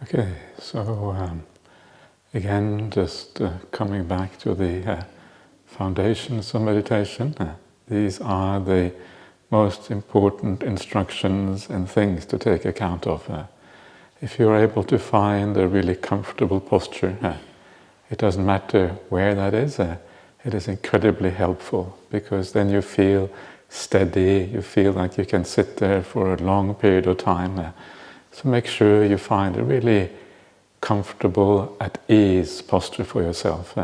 Okay, so again, just coming back to the foundations of meditation. These are the most important instructions and things to take account of. If you're able to find a really comfortable posture, it doesn't matter where that is, it is incredibly helpful, because then you feel steady, you feel like you can sit there for a long period of time. So make sure you find a really comfortable, at ease posture for yourself.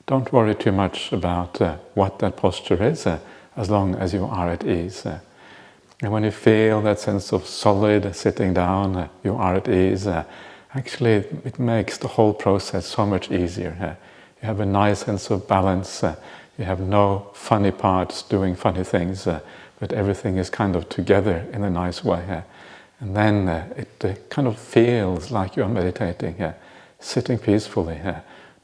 Don't worry too much about what that posture is, as long as you are at ease. And when you feel that sense of solid sitting down, you are at ease, actually it makes the whole process so much easier. You have a nice sense of balance, you have no funny parts doing funny things, but everything is kind of together in a nice way. And then it kind of feels like you're meditating, sitting peacefully,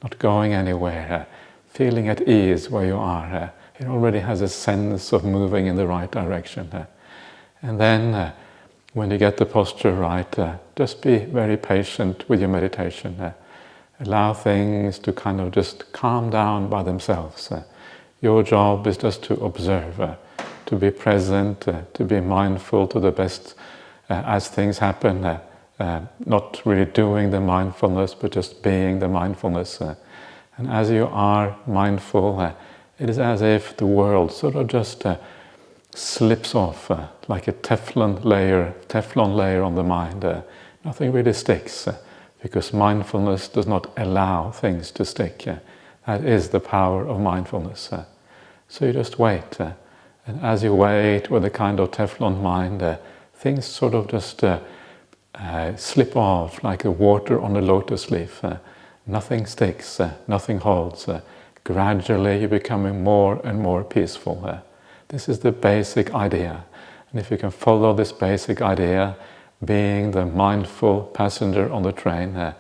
not going anywhere, feeling at ease where you are. It already has a sense of moving in the right direction. And then when you get the posture right, just be very patient with your meditation. Allow things to kind of just calm down by themselves. Your job is just to observe, to be present, to be mindful to the best as things happen, not really doing the mindfulness, but just being the mindfulness. And as you are mindful, it is as if the world sort of just slips off like a Teflon layer on the mind. Nothing really sticks, because mindfulness does not allow things to stick. That is the power of mindfulness. So you just wait, and as you wait with a kind of Teflon mind, things sort of just slip off like the water on a lotus leaf. Nothing sticks, nothing holds. Gradually you're becoming more and more peaceful. This is the basic idea. And if you can follow this basic idea, being the mindful passenger on the train,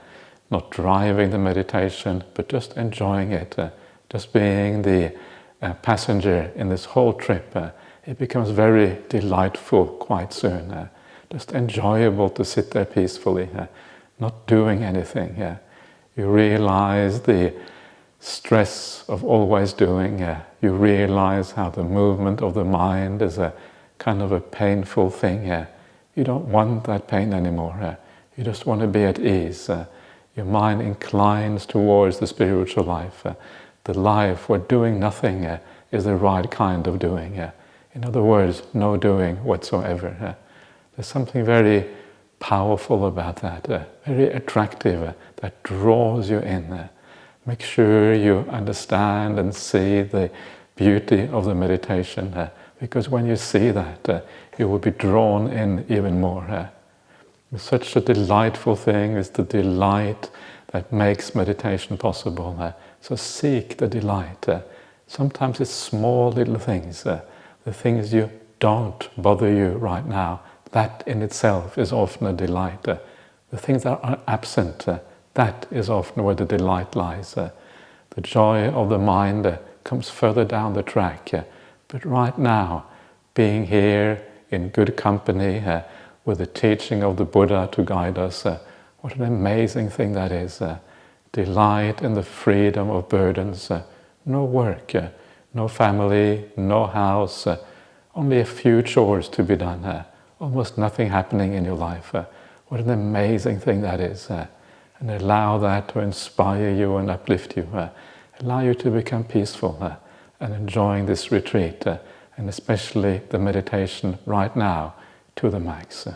not driving the meditation, but just enjoying it, just being the passenger in this whole trip, it becomes very delightful quite soon. Just enjoyable to sit there peacefully, not doing anything. You realize the stress of always doing. You realize how the movement of the mind is a kind of a painful thing. You don't want that pain anymore. You just want to be at ease. Your mind inclines towards the spiritual life, the life where doing nothing is the right kind of doing. In other words, no doing whatsoever. There's something very powerful about that, very attractive, that draws you in. Make sure you understand and see the beauty of the meditation, because when you see that, you will be drawn in even more. It's such a delightful thing. It's the delight that makes meditation possible. So seek the delight. Sometimes it's small little things, the things you don't bother you right now. That in itself is often a delight. The things that are absent, that is often where the delight lies. The joy of the mind comes further down the track. But right now, being here in good company, with the teaching of the Buddha to guide us, what an amazing thing that is. Delight in the freedom of burdens. No work, no family, no house, only a few chores to be done. Almost nothing happening in your life. What an amazing thing that is. And allow that to inspire you and uplift you. Allow you to become peaceful and enjoying this retreat, and especially the meditation right now to the max.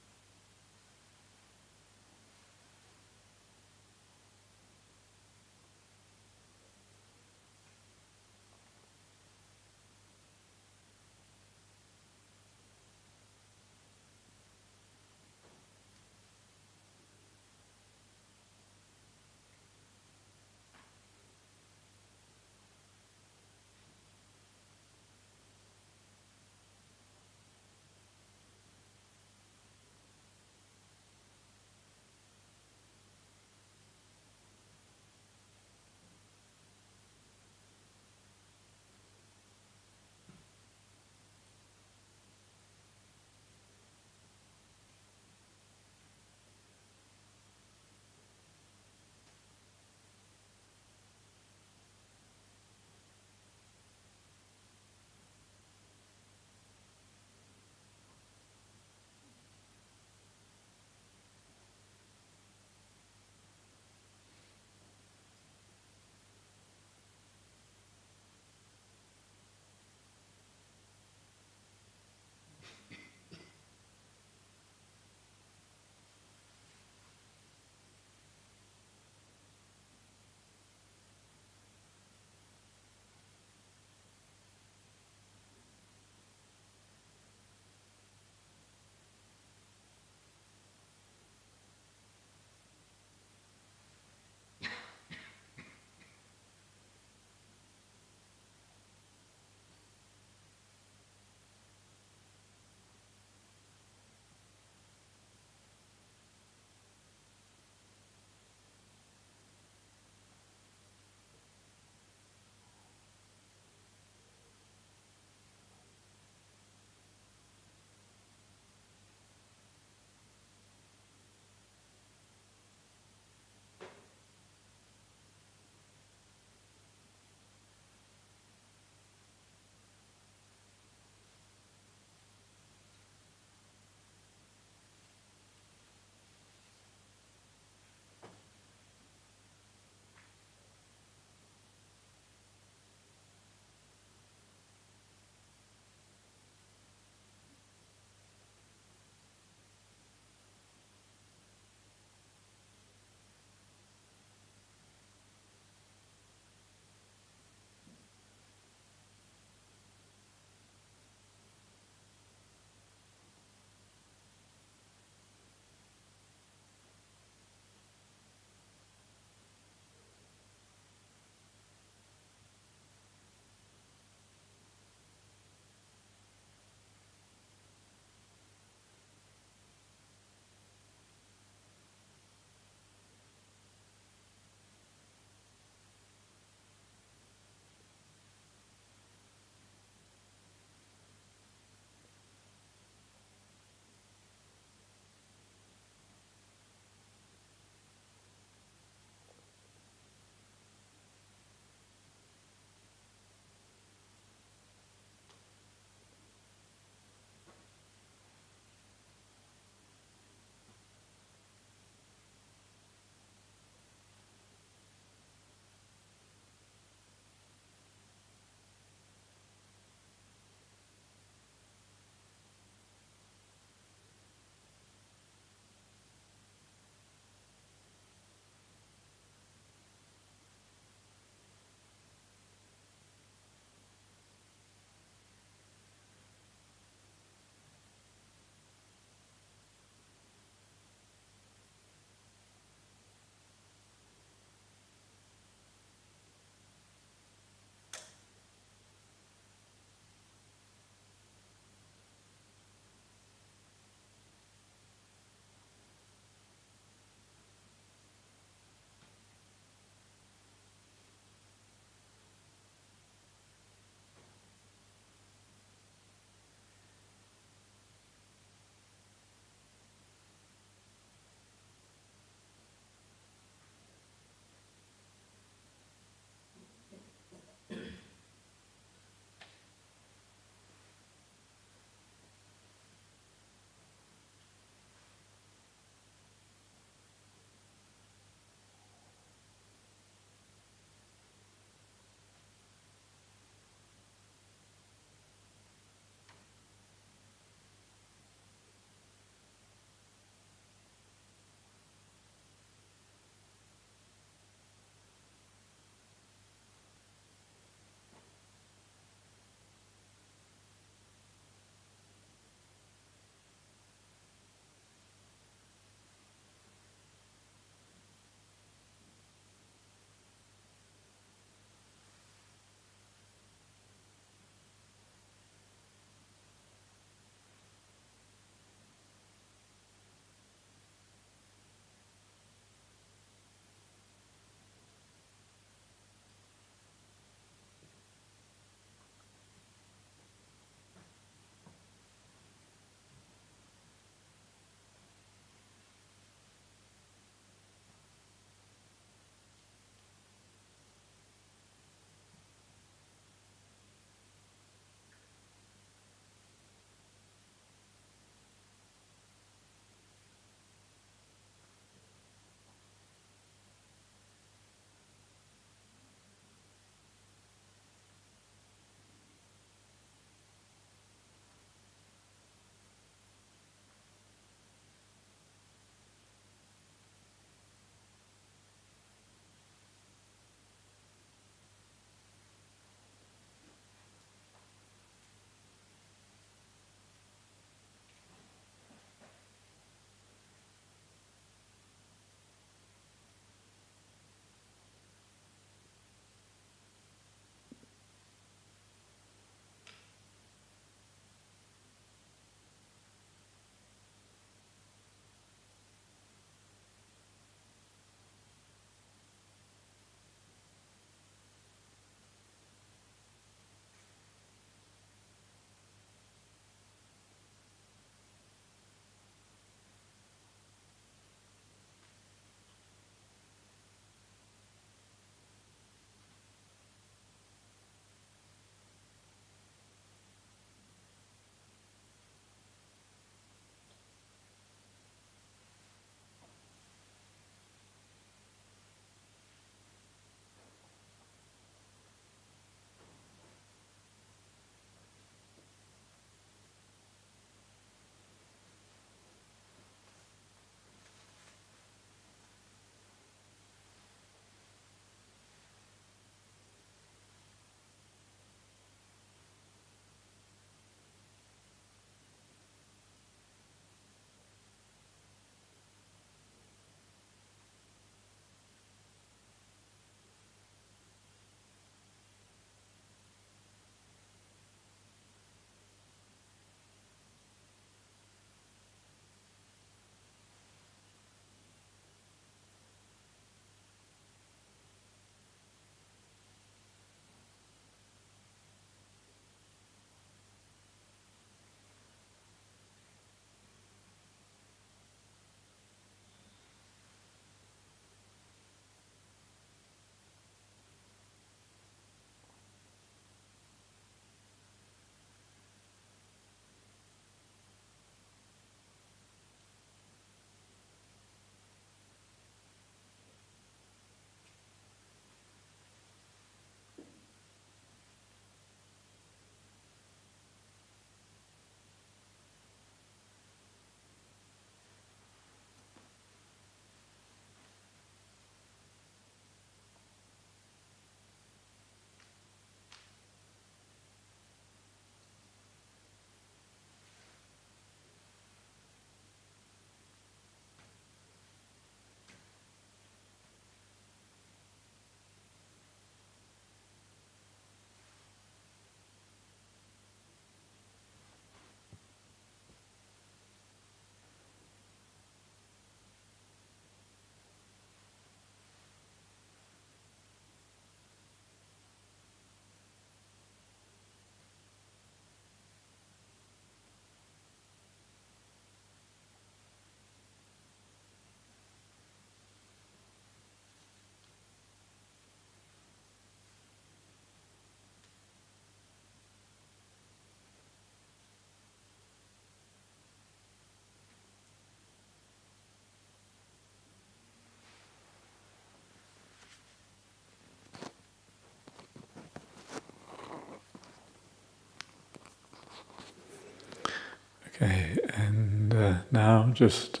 Okay, and now just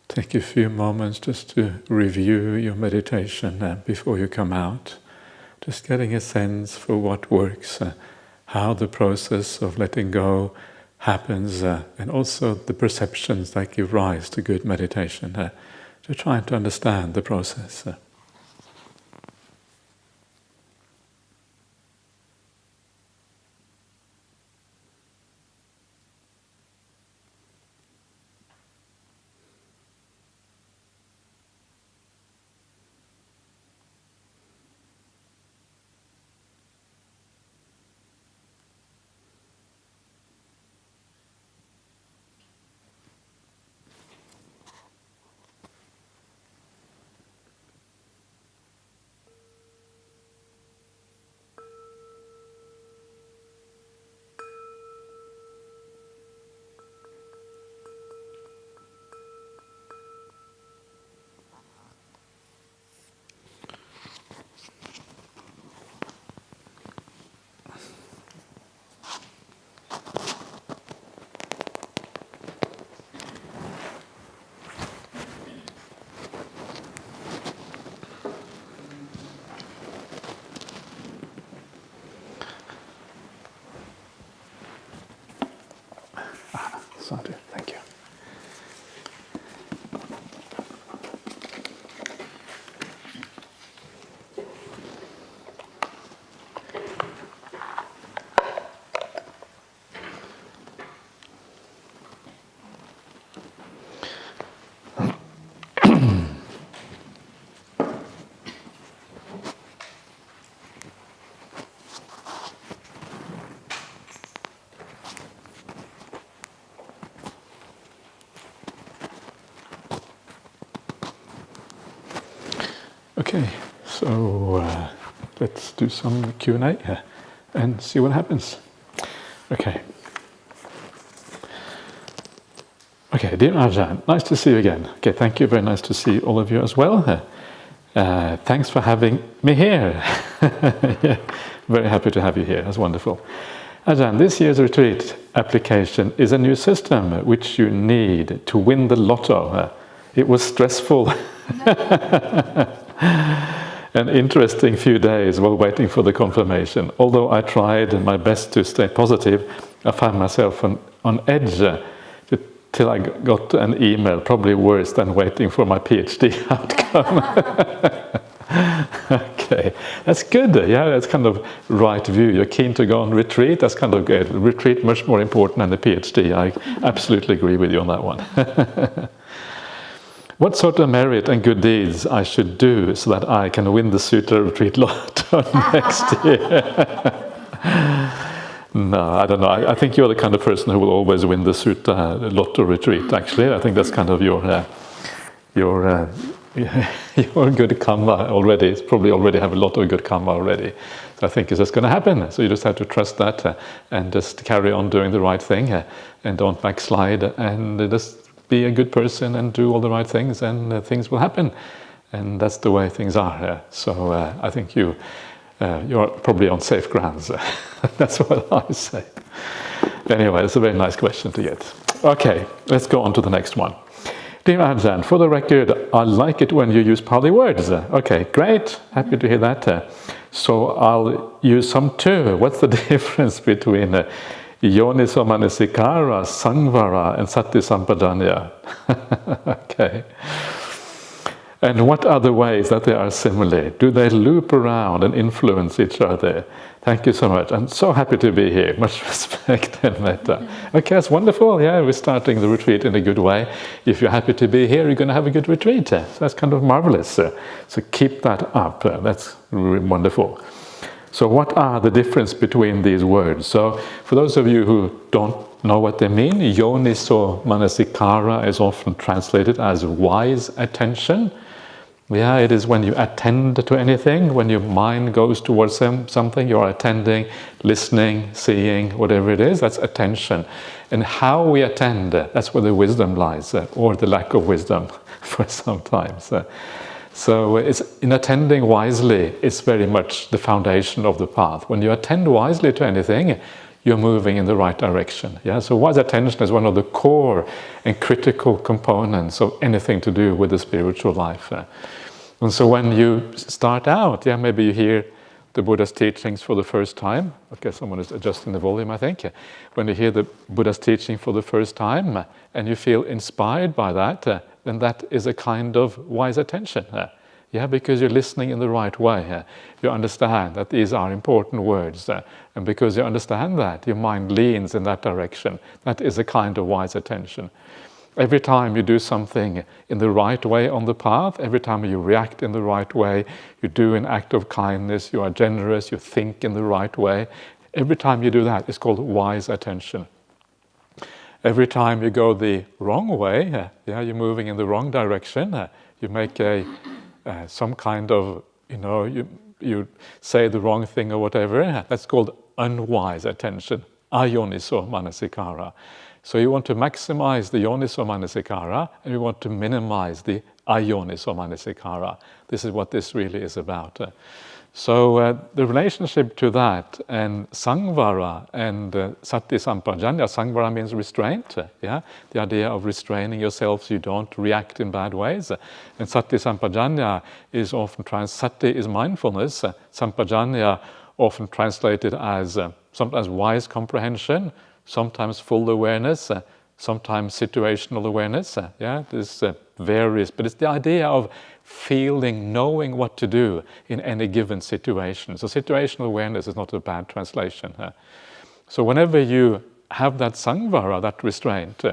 take a few moments just to review your meditation before you come out. Just getting a sense for what works, how the process of letting go happens, and also the perceptions that give rise to good meditation. To try to understand the process. Sadhu, thank you. Okay, so let's do some Q&A and see what happens. Okay. Okay, dear Ajahn, nice to see you again. Okay, thank you, very nice to see all of you as well. Thanks for having me here. Yeah, very happy to have you here, that's wonderful. Ajahn, this year's retreat application is a new system which you need to win the lotto. It was stressful. An interesting few days while waiting for the confirmation. Although I tried my best to stay positive, I found myself on edge till I got an email, probably worse than waiting for my PhD outcome. Okay, that's good. Yeah, that's kind of right view. You're keen to go on retreat. That's kind of good. Retreat much more important than the PhD. I absolutely agree with you on that one. What sort of merit and good deeds I should do so that I can win the Sutta retreat lotto next year? No, I don't know. I think you're the kind of person who will always win the Sutta lotto retreat, actually. I think that's kind of your good karma already. It's probably already have a lot of good karma already. So I think it's just going to happen. So you just have to trust that and just carry on doing the right thing and don't backslide and just be a good person and do all the right things, and things will happen. And that's the way things are. So I think you're probably on safe grounds. That's what I say. Anyway, it's a very nice question to get. Okay, let's go on to the next one. Dear Ajahn, for the record, I like it when you use Pali words. Okay, great. Happy to hear that. So I'll use some too. What's the difference between Yoniso manasikara, Sangvara, and Sati Sampajanya? Okay. And what are the ways that they are similar? Do they loop around and influence each other? Thank you so much. I'm so happy to be here. Much respect and metta. Okay, that's wonderful. Yeah, we're starting the retreat in a good way. If you're happy to be here, you're going to have a good retreat. So that's kind of marvelous. So keep that up. That's really wonderful. So what are the difference between these words? So for those of you who don't know what they mean, Yoniso manasikara is often translated as wise attention. Yeah, it is when you attend to anything, when your mind goes towards something, you're attending, listening, seeing, whatever it is, that's attention. And how we attend, that's where the wisdom lies, or the lack of wisdom for sometimes. So it's in attending wisely is very much the foundation of the path. When you attend wisely to anything, you're moving in the right direction. Yeah, so wise attention is one of the core and critical components of anything to do with the spiritual life. And so when you start out, maybe you hear the Buddha's teachings for the first time. Okay, someone is adjusting the volume, I think. When you hear the Buddha's teaching for the first time and you feel inspired by that, then that is a kind of wise attention. Because you're listening in the right way. You understand that these are important words. And because you understand that, your mind leans in that direction. That is a kind of wise attention. Every time you do something in the right way on the path, every time you react in the right way, you do an act of kindness, you are generous, you think in the right way, every time you do that, it's called wise attention. Every time you go the wrong way, you're moving in the wrong direction, you make some kind of, you say the wrong thing or whatever, that's called unwise attention, ayoniso manasikara. So you want to maximize the yoniso manasikara and you want to minimize the ayoniso manasikara. This is what this really is about. So the relationship to that and samvara and sati sampajanya, samvara means restraint, the idea of restraining yourself so you don't react in bad ways. And sati sampajanya is often sati is mindfulness, sampajanya often translated as sometimes wise comprehension, sometimes full awareness, sometimes situational awareness. This varies, but it's the idea of feeling, knowing what to do in any given situation. So situational awareness is not a bad translation. So whenever you have that samvara, that restraint,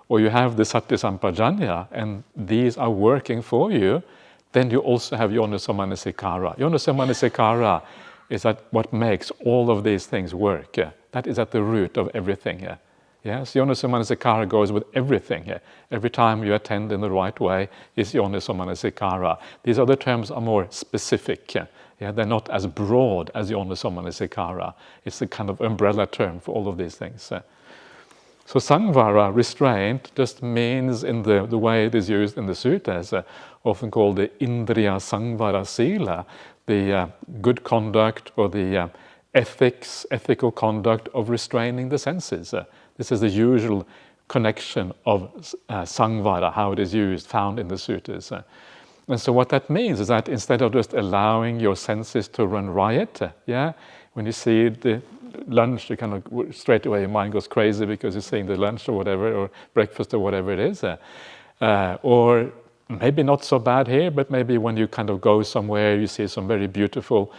or you have the sati sampajanya, and these are working for you, then you also have yoniso manasikara. Yoniso manasikara is that what makes all of these things work. That is at the root of everything. So yoniso manasikara goes with everything. Every time you attend in the right way is yoniso manasikara. These other terms are more specific. They're not as broad as yoniso manasikara. It's a kind of umbrella term for all of these things. So samvara, restraint, just means in the way it is used in the suttas, often called the indriya samvara sila, the good conduct or the ethical conduct of restraining the senses. This is the usual connection of samvara, how it is used, found in the suttas. And so what that means is that instead of just allowing your senses to run riot, when you see the lunch, you kind of straight away your mind goes crazy because you're seeing the lunch or whatever, or breakfast or whatever it is. Or maybe not so bad here, but maybe when you kind of go somewhere, you see some very beautiful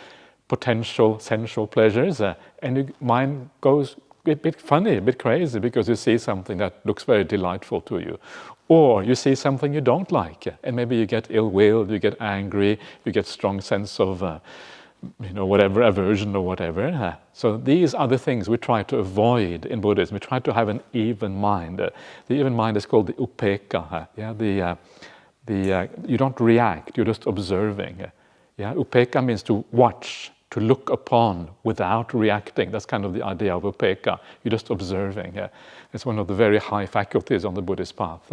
potential sensual pleasures, and your mind goes a bit funny, a bit crazy, because you see something that looks very delightful to you. Or you see something you don't like, and maybe you get ill-willed, you get angry, you get strong sense of whatever, aversion or whatever. So these are the things we try to avoid in Buddhism. We try to have an even mind. The even mind is called the upekkha. You don't react, you're just observing. Upekkha means to watch, to look upon without reacting. That's kind of the idea of upekkha. You're just observing. It's one of the very high faculties on the Buddhist path.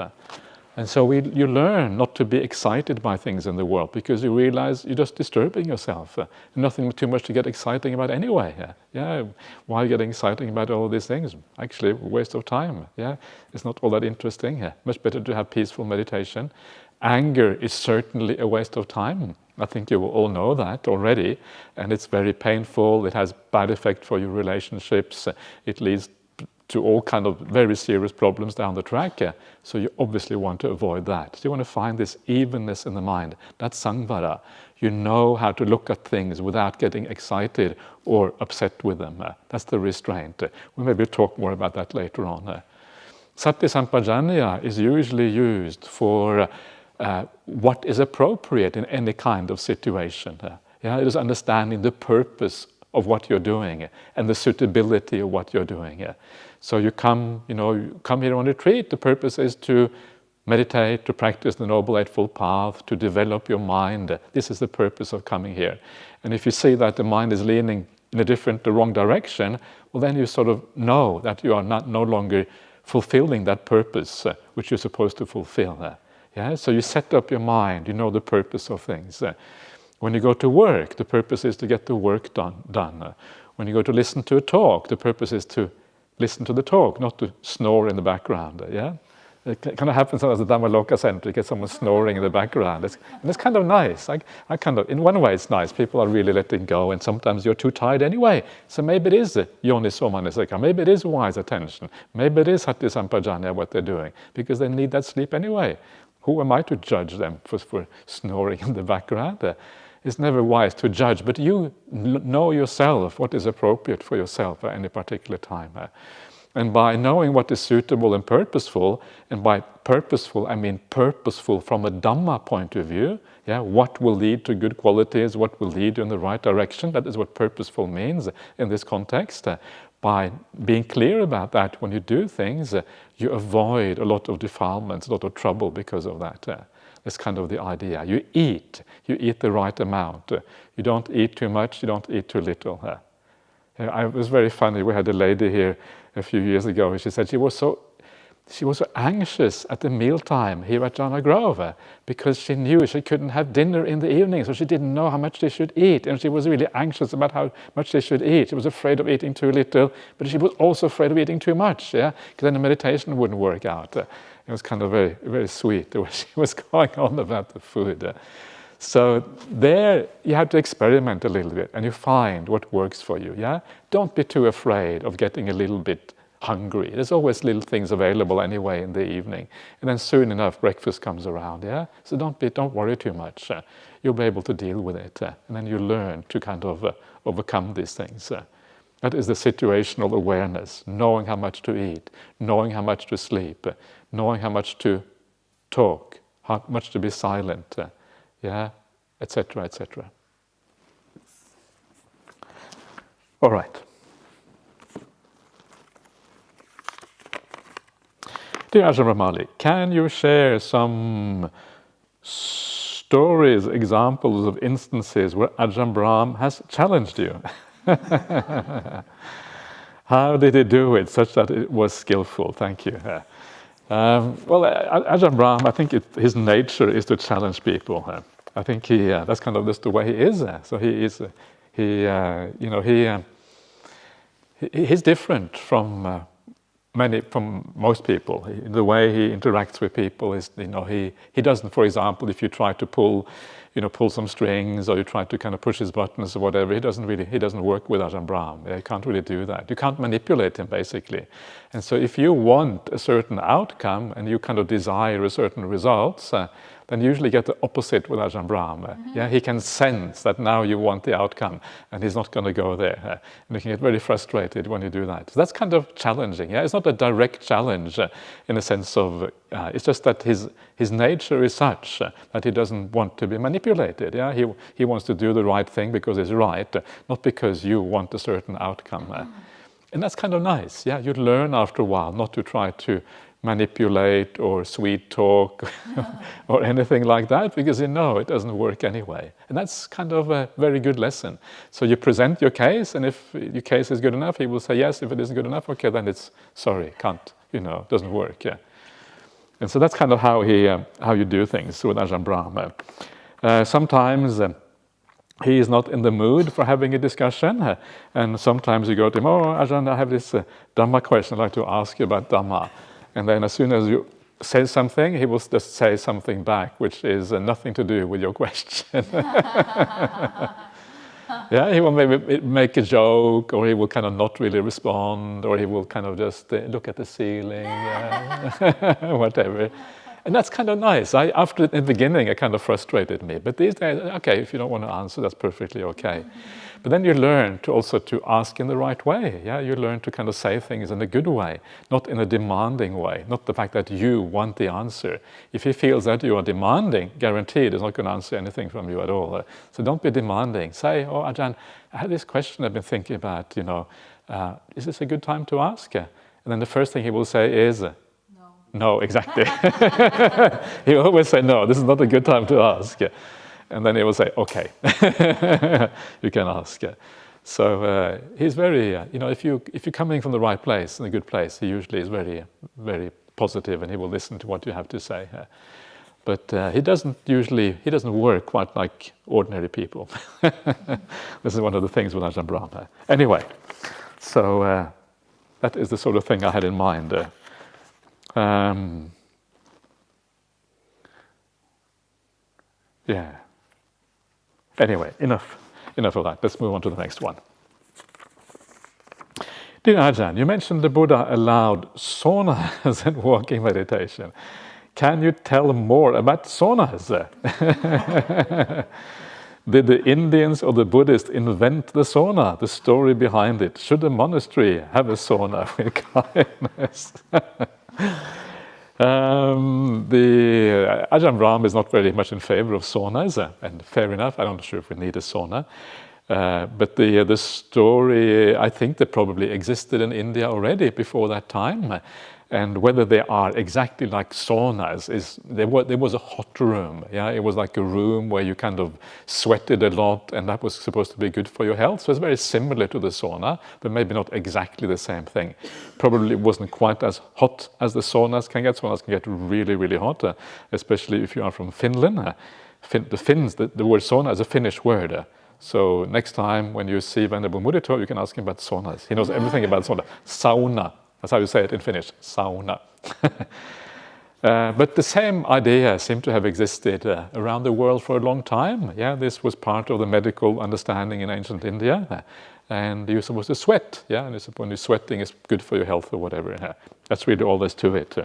And so you learn not to be excited by things in the world, because you realize you're just disturbing yourself. Nothing too much to get exciting about anyway. Why are you getting exciting about all these things? Actually, a waste of time. It's not all that interesting. Much better to have peaceful meditation. Anger is certainly a waste of time. I think you will all know that already. And it's very painful. It has bad effect for your relationships. It leads to all kind of very serious problems down the track. So you obviously want to avoid that. So you want to find this evenness in the mind. That's samvara. You know how to look at things without getting excited or upset with them. That's the restraint. We'll maybe talk more about that later on. Sati sampajanya is usually used for what is appropriate in any kind of situation. It is understanding the purpose of what you're doing and the suitability of what you're doing. So you come here on retreat. The purpose is to meditate, to practice the Noble Eightfold Path, to develop your mind. This is the purpose of coming here. And if you see that the mind is leaning in the wrong direction, well, then you sort of know that you are no longer fulfilling that purpose which you're supposed to fulfill. So you set up your mind, you know the purpose of things. When you go to work, the purpose is to get the work done. When you go to listen to a talk, the purpose is to listen to the talk, not to snore in the background. Yeah, it kind of happens at the Dhammaloka Center. You get someone snoring in the background, and it's kind of nice. I kind of, in one way, it's nice. People are really letting go, and sometimes you're too tired anyway. So maybe it is Yoniso Manasikara. Maybe it is wise attention. Maybe it is Hati Sampajanya what they're doing, because they need that sleep anyway. Who am I to judge them for snoring in the background? It's never wise to judge, but you know yourself what is appropriate for yourself at any particular time. And by knowing what is suitable and purposeful, and by purposeful I mean purposeful from a Dhamma point of view, what will lead to good qualities, what will lead you in the right direction, that is what purposeful means in this context. By being clear about that when you do things, you avoid a lot of defilements, a lot of trouble because of that. That's kind of the idea. You eat the right amount. You don't eat too much, you don't eat too little. It was very funny, we had a lady here a few years ago, she said she was so anxious at the mealtime here at Jhana Grove because she knew she couldn't have dinner in the evening, so she didn't know how much they should eat, and she was really anxious about how much they should eat. She was afraid of eating too little, but she was also afraid of eating too much, because then the meditation wouldn't work out. It was kind of very, very sweet the way she was going on about the food. So there you have to experiment a little bit and you find what works for you. Don't be too afraid of getting a little bit hungry. There's always little things available anyway in the evening, and then soon enough breakfast comes around. So don't worry too much. You'll be able to deal with it, and then you learn to kind of overcome these things. That is the situational awareness, knowing how much to eat, knowing how much to sleep, knowing how much to talk, how much to be silent, etc., etc. All right. Dear Ajahn Brahmali, can you share some stories, examples of instances where Ajahn Brahm has challenged you? How did he do it such that it was skillful? Thank you. Ajahn Brahm, I think his nature is to challenge people. I think that's kind of just the way he is. So he's different from most people. The way he interacts with people is, he doesn't, for example, if you try to pull some strings or you try to kind of push his buttons or whatever, he doesn't work with Ajahn Brahm. You can't really do that. You can't manipulate him, basically. And so if you want a certain outcome and you kind of desire a certain results, then you usually get the opposite with Ajahn Brahm. He can sense that now you want the outcome and he's not going to go there. And you can get very frustrated when you do that. So that's kind of challenging. It's not a direct challenge in a sense of, it's just that his nature is such that he doesn't want to be manipulated. He wants to do the right thing because it's right, not because you want a certain outcome. And that's kind of nice. You learn after a while not to try to manipulate or sweet talk or anything like that, because it doesn't work anyway. And that's kind of a very good lesson. So you present your case, and if your case is good enough, he will say yes. If it isn't good enough, okay, then it's sorry, can't, doesn't work. And so that's kind of how you do things with Ajahn Brahm. Sometimes he is not in the mood for having a discussion, and sometimes you go to him, Ajahn, I have this Dhamma question I'd like to ask you about Dhamma. And then as soon as you say something, he will just say something back, which is nothing to do with your question. He will maybe make a joke, or he will kind of not really respond, or he will kind of just look at the ceiling, whatever. And that's kind of nice. After in the beginning, it kind of frustrated me. But these days, okay, if you don't want to answer, that's perfectly okay. But then you learn to also to ask in the right way. You learn to kind of say things in a good way, not in a demanding way, not the fact that you want the answer. If he feels that you are demanding, guaranteed he's not going to answer anything from you at all. So don't be demanding. Say, Ajahn, I had this question I've been thinking about, is this a good time to ask? And then the first thing he will say is, no, exactly. He will always say, no, this is not a good time to ask. And then he will say, okay, you can ask. So he's very, if you're coming from the right place, in a good place, he usually is very, very positive, and he will listen to what you have to say. But he doesn't work quite like ordinary people. This is one of the things with Ajahn Brahmali. Anyway, so that is the sort of thing I had in mind. Yeah. Anyway, enough of that. Let's move on to the next one. Dear Ajahn, you mentioned the Buddha allowed saunas and walking meditation. Can you tell more about saunas? Did the Indians or the Buddhists invent the sauna, the story behind it? Should a monastery have a sauna with kindness? The Ajahn Brahm is not very much in favor of saunas, and fair enough, I'm not sure if we need a sauna. But the story, I think they probably existed in India already before that time. And whether they are exactly like saunas, there was a hot room. Yeah, it was like a room where you kind of sweated a lot, and that was supposed to be good for your health. So it's very similar to the sauna, but maybe not exactly the same thing. Probably wasn't quite as hot as the saunas can get. Saunas can get really, really hot, especially if you are from Finland. The Finns, the word sauna is a Finnish word. So next time when you see Venerable Mudito, you can ask him about saunas. He knows everything about sauna. Sauna. That's how you say it in Finnish, sauna. But the same idea seemed to have existed around the world for a long time. Yeah, this was part of the medical understanding in ancient India. And you're supposed to sweat. Yeah, and when you're sweating, it's good for your health or whatever. That's really all there's to it.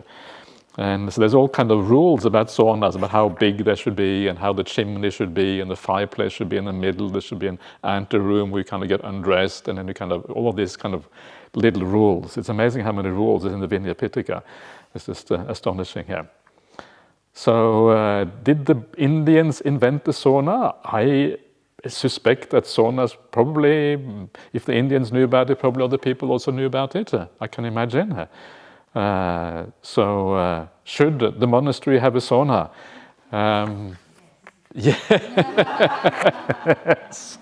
And so there's all kind of rules about saunas, about how big they should be and how the chimney should be and the fireplace should be in the middle. There should be an anteroom where you kind of get undressed, and then you kind of, all of these kind of little rules. It's amazing how many rules is in the Vinaya Pitaka. It's just astonishing here. So did the Indians invent the sauna? I suspect that saunas probably, if the Indians knew about it, probably other people also knew about it. I can imagine. So should the monastery have a sauna? Yes.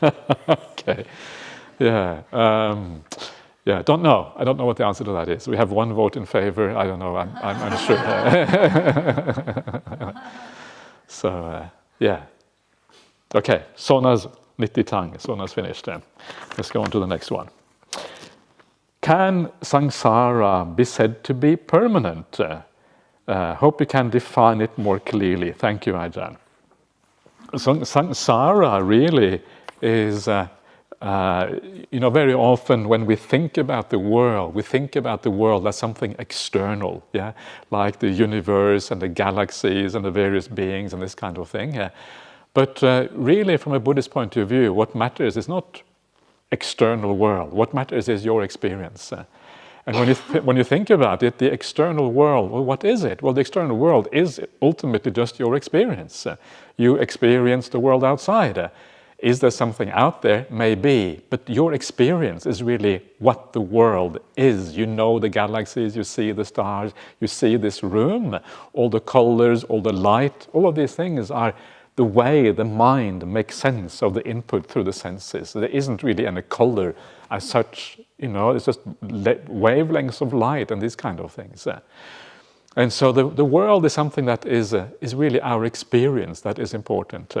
Okay. Yeah. Yeah. Don't know. I don't know what the answer to that is. We have one vote in favor. I don't know. I'm sure. So yeah. Okay. Sauna's nittitang. Sauna's finished. Let's go on to the next one. Can samsara be said to be permanent? Hope you can define it more clearly. Thank you, Ajahn. Samsara really is, very often when we think about the world, as something external, yeah, like the universe and the galaxies and the various beings and this kind of thing. Yeah. But really, from a Buddhist point of view, what matters is not external world. What matters is your experience. And when you think about it, the external world, well, what is it? Well, the external world is ultimately just your experience. You experience the world outside. Is there something out there? Maybe. But your experience is really what the world is. You know the galaxies, you see the stars, you see this room, all the colors, all the light, all of these things are the way the mind makes sense of the input through the senses. There isn't really any color as such, it's just wavelengths of light and these kind of things. And so the world is something that is really our experience that is important.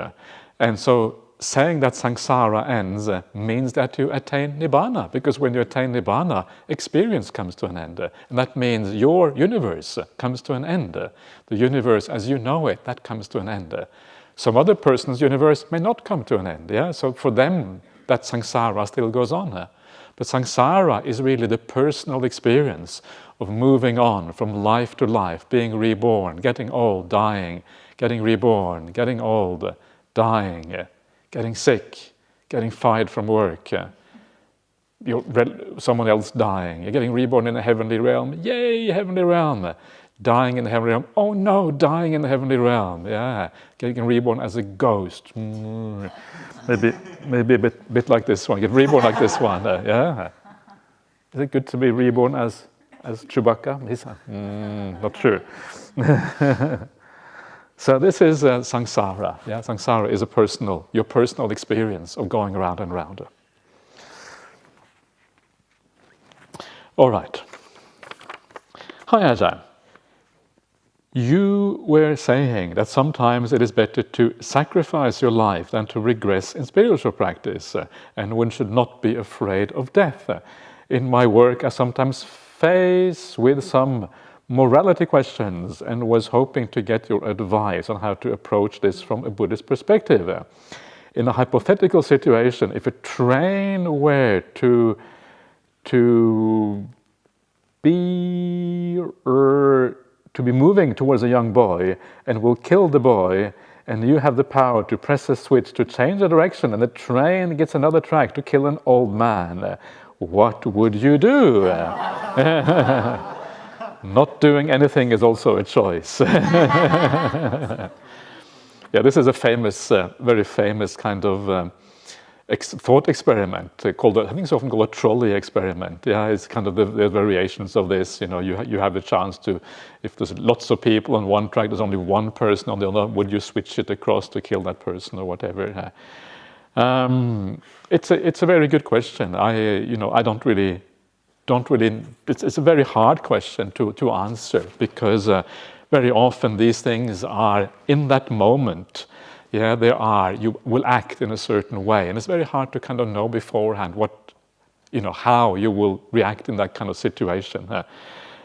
And so saying that samsara ends means that you attain nibbana, because when you attain nibbana, experience comes to an end. And that means your universe comes to an end. The universe as you know it, that comes to an end. Some other person's universe may not come to an end. Yeah? So for them, that samsara still goes on. But samsara is really the personal experience of moving on from life to life, being reborn, getting old, dying, getting reborn, getting old, dying, getting sick, getting fired from work, someone else dying, you're getting reborn in a heavenly realm, yay, heavenly realm. Dying in the heavenly realm. Oh no, dying in the heavenly realm. Yeah, getting reborn as a ghost. Maybe a bit like this one. Get reborn like this one. Yeah. Is it good to be reborn as Chewbacca? Not sure. So this is samsara. Yeah, samsara is your personal experience of going around and round. All right. Hi, Ajahn. You were saying that sometimes it is better to sacrifice your life than to regress in spiritual practice, and one should not be afraid of death. In my work, I sometimes face with some morality questions and was hoping to get your advice on how to approach this from a Buddhist perspective. In a hypothetical situation, if a train were to be moving towards a young boy and will kill the boy, and you have the power to press a switch to change the direction, and the train gets another track to kill an old man, what would you do? Not doing anything is also a choice. Yeah, this is a famous, very famous kind of thought experiment called, I think it's often called a trolley experiment. Yeah, it's kind of the variations of this. You know, you have the chance to, if there's lots of people on one track, there's only one person on the other. Would you switch it across to kill that person or whatever? It's a very good question. I don't really. It's a very hard question to answer, because very often these things are in that moment. Yeah, you will act in a certain way, and it's very hard to kind of know beforehand how you will react in that kind of situation.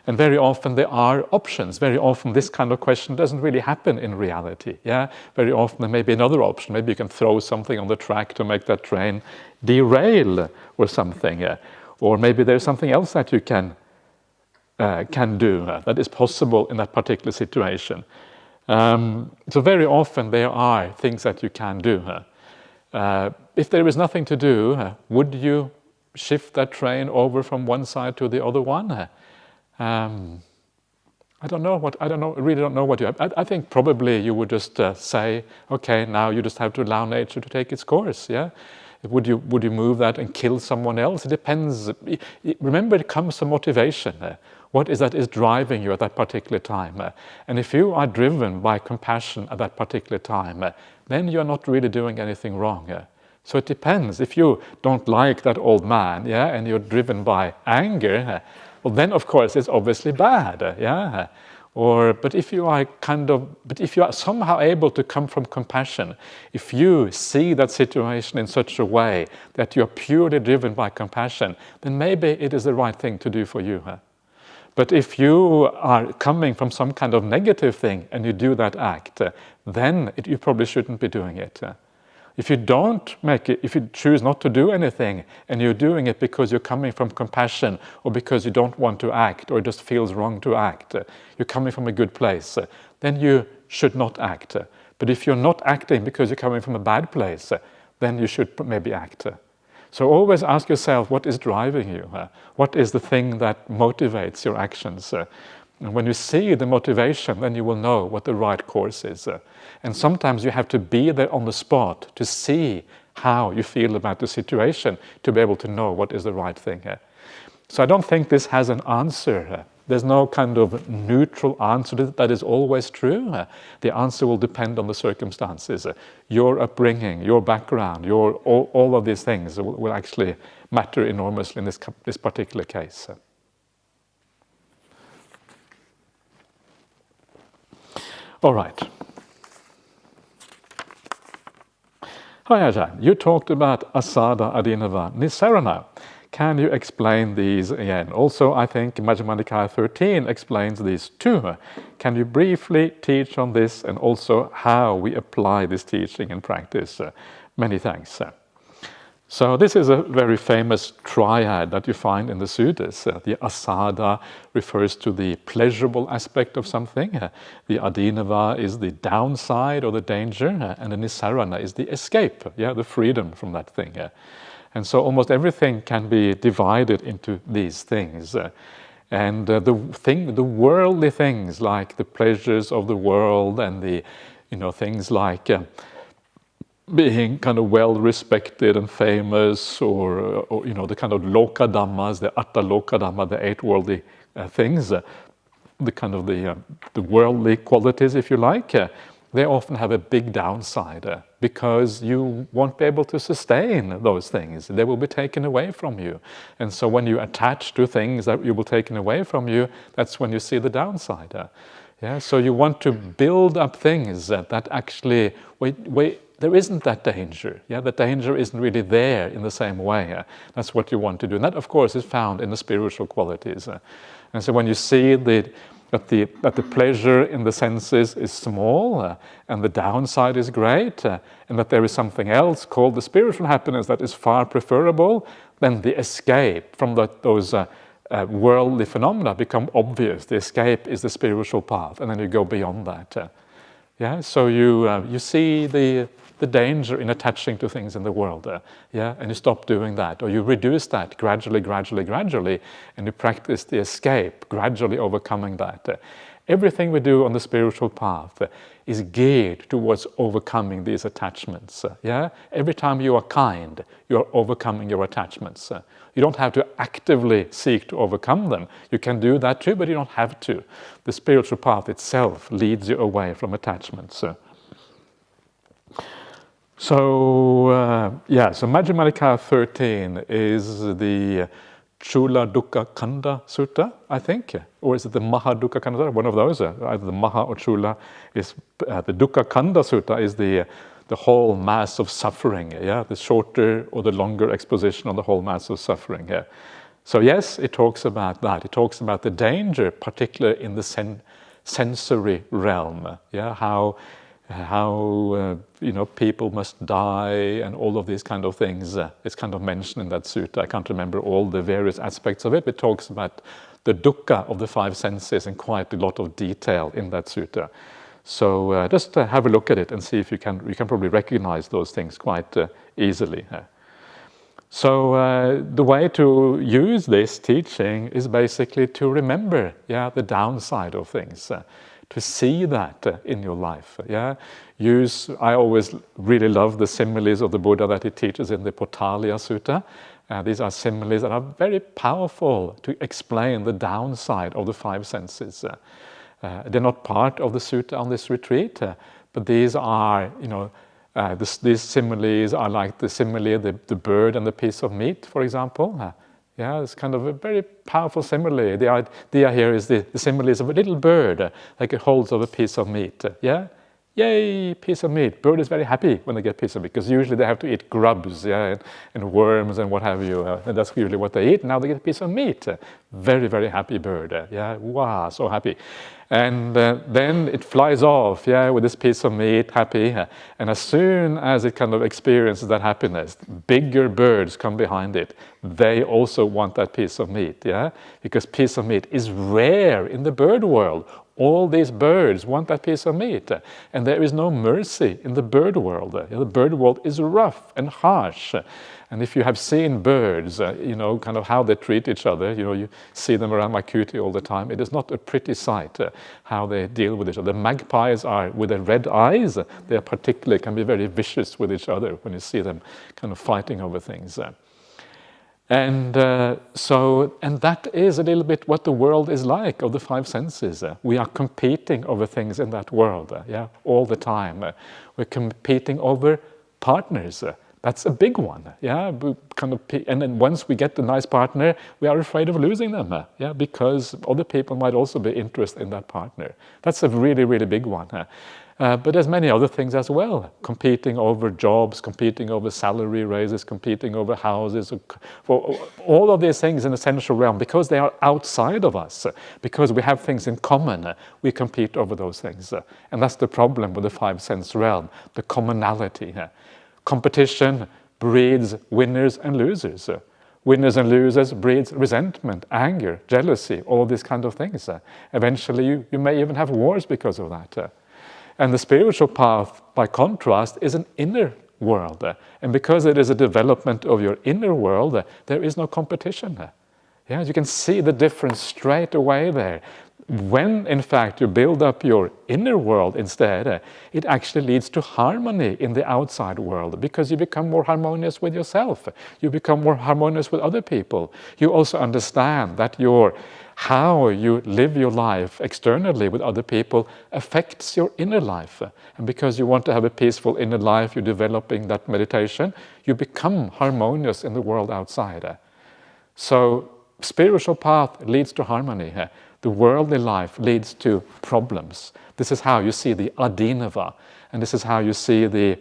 And very often there are options. Very often this kind of question doesn't really happen in reality. Yeah, very often there may be another option. Maybe you can throw something on the track to make that train derail or something. Yeah. Or maybe there's something else that you can do that is possible in that particular situation. So very often there are things that you can do. If there is nothing to do, would you shift that train over from one side to the other one? I really don't know what you have. I think probably you would just say, okay, now you just have to allow nature to take its course. Yeah. Would you move that and kill someone else? It depends. Remember, it comes from motivation. What is that is driving you at that particular time? And if you are driven by compassion at that particular time, then you are not really doing anything wrong. So it depends. If you don't like that old man, yeah, and you're driven by anger, well, then of course it's obviously bad. Yeah. But if you are somehow able to come from compassion, if you see that situation in such a way that you're purely driven by compassion, then maybe it is the right thing to do for you. But if you are coming from some kind of negative thing and you do that act, then you probably shouldn't be doing it. If you don't make it, if you choose not to do anything and you're doing it because you're coming from compassion or because you don't want to act or it just feels wrong to act, you're coming from a good place, then you should not act. But if you're not acting because you're coming from a bad place, then you should maybe act. So always ask yourself, what is driving you? What is the thing that motivates your actions? And when you see the motivation, then you will know what the right course is. And sometimes you have to be there on the spot to see how you feel about the situation, to be able to know what is the right thing. So I don't think this has an answer. There's no kind of neutral answer that is always true. The answer will depend on the circumstances. Your upbringing, your background, all of these things will actually matter enormously in this particular case. All right. Hi Ajahn, you talked about asada, adinava, nisarana. Can you explain these again? Also, I think Majjhima Nikaya 13 explains these too. Can you briefly teach on this and also how we apply this teaching in practice? Many thanks. So this is a very famous triad that you find in the suttas. The asada refers to the pleasurable aspect of something. The adinava is the downside or the danger, and the nisarana is the escape, the freedom from that thing. And so almost everything can be divided into these things. And the worldly things, like the pleasures of the world and the things like being kind of well respected and famous, or the kind of loka dhammas, the atta loka dhamma, the eight worldly things, the kind of the worldly qualities, if you like, they often have a big downside because you won't be able to sustain those things. They will be taken away from you. And so when you attach to things that you will taken away from you, that's when you see the downside. Yeah, so you want to build up things that actually, there isn't that danger. Yeah, the danger isn't really there in the same way. That's what you want to do. And that, of course, is found in the spiritual qualities. And so when you see that the pleasure in the senses is small and the downside is great, and that there is something else called the spiritual happiness that is far preferable, then the escape from those worldly phenomena become obvious. The escape is the spiritual path, and then you go beyond that. Yeah, so you see the danger in attaching to things in the world, and you stop doing that, or you reduce that gradually, and you practice the escape, gradually overcoming that. Everything we do on the spiritual path is geared towards overcoming these attachments. Every time you are kind, you are overcoming your attachments. You don't have to actively seek to overcome them. You can do that too, but you don't have to. The spiritual path itself leads you away from attachments. So Majjhima Nikaya 13 is the Chula Dukkha Kanda Sutta, I think, or is it the Maha Dukkha Kanda Sutta? One of those, either the Maha or Chula. Is the Dukkha Kanda Sutta is the whole mass of suffering, the shorter or the longer exposition on the whole mass of suffering. So yes, it talks about that. It talks about the danger, particularly in the sensory realm. How people must die and all of these kind of things. It's kind of mentioned in that sutta. I can't remember all the various aspects of it, but it talks about the dukkha of the five senses in quite a lot of detail in that sutta. So just have a look at it and see if you can probably recognize those things quite easily. So the way to use this teaching is basically to remember the downside of things. To see that in your life. I always really love the similes of the Buddha that he teaches in the Potaliya Sutta. These are similes that are very powerful to explain the downside of the five senses. They're not part of the sutta on this retreat, but these are, these similes are like the simile, the bird and the piece of meat, for example. It's kind of a very powerful simile. The idea here is the simile is of a little bird, like it holds of a piece of meat. Yay, piece of meat. Bird is very happy when they get piece of meat, because usually they have to eat grubs, and worms and what have you. And that's usually what they eat. Now they get a piece of meat. Very, very happy bird. Wow, so happy. And then it flies off, with this piece of meat, happy. And as soon as it kind of experiences that happiness, bigger birds come behind it. They also want that piece of meat, because piece of meat is rare in the bird world. All these birds want that piece of meat, and there is no mercy in the bird world. The bird world is rough and harsh, and if you have seen birds, kind of how they treat each other, you see them around Makuti all the time. It is not a pretty sight how they deal with each other. The magpies are with their red eyes. They particularly can be very vicious with each other when you see them kind of fighting over things. And that is a little bit what the world is like of the five senses. We are competing over things in that world, all the time. We're competing over partners. That's a big one, and then once we get the nice partner, we are afraid of losing them, because other people might also be interested in that partner. That's a really, really big one. But there's many other things as well, competing over jobs, competing over salary raises, competing over houses, for all of these things in the sensual realm, because they are outside of us, because we have things in common, we compete over those things. And that's the problem with the five sense realm, the commonality. Competition breeds winners and losers. Winners and losers breeds resentment, anger, jealousy, all these kind of things. Eventually you may even have wars because of that. And the spiritual path, by contrast, is an inner world. And because it is a development of your inner world, there is no competition. You can see the difference straight away there. When, in fact, you build up your inner world instead, it actually leads to harmony in the outside world, because you become more harmonious with yourself. You become more harmonious with other people. You also understand that how you live your life externally with other people affects your inner life. And because you want to have a peaceful inner life, you're developing that meditation, you become harmonious in the world outside. So spiritual path leads to harmony. the worldly life leads to problems. This is how you see the adinava, and this is how you see the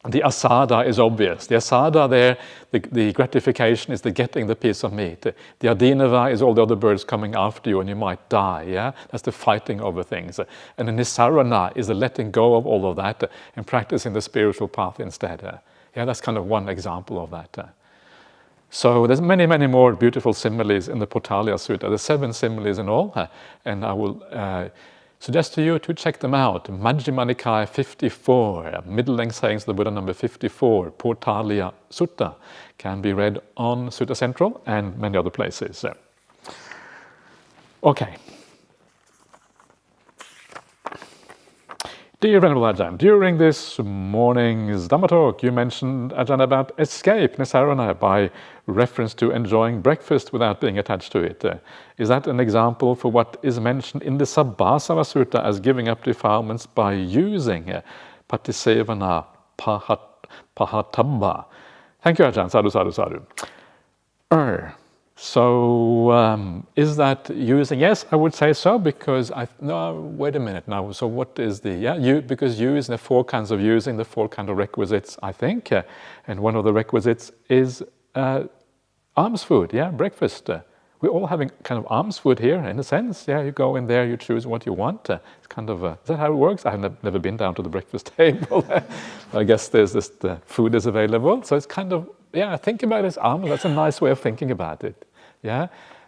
asada is obvious. The asada there, the gratification is the getting the piece of meat. The adinava is all the other birds coming after you and you might die. Yeah, that's the fighting over things. And the nisarana is the letting go of all of that and practicing the spiritual path instead. Yeah, that's kind of one example of that. So there's many, many more beautiful similes in the Potalya Sutta. There's 7 similes in all, and I will suggest to you to check them out. Majjhima Nikaya 54, middle-length sayings of the Buddha number 54, Potalya Sutta, can be read on Sutta Central and many other places. Okay. Dear Venerable Ajahn, during this morning's Dhamma talk, you mentioned, Ajahn, about escape, nisarana, by reference to enjoying breakfast without being attached to it. Is that an example for what is mentioned in the Sabbasava Sutta as giving up defilements by using patisevana pahatabba? Thank you, Ajahn. Sadhu, sadhu, sadhu. So, is that using? Yes, I would say so, because no, wait a minute now. So what is the, because use, the 4 kinds of using, the 4 kind of requisites, I think, and one of the requisites is alms food, breakfast. We're all having kind of alms food here, in a sense. You go in there, you choose what you want. It's kind of, is that how it works? I've never been down to the breakfast table. I guess there's this, the food is available. So it's kind of, think about it as alms. That's a nice way of thinking about it.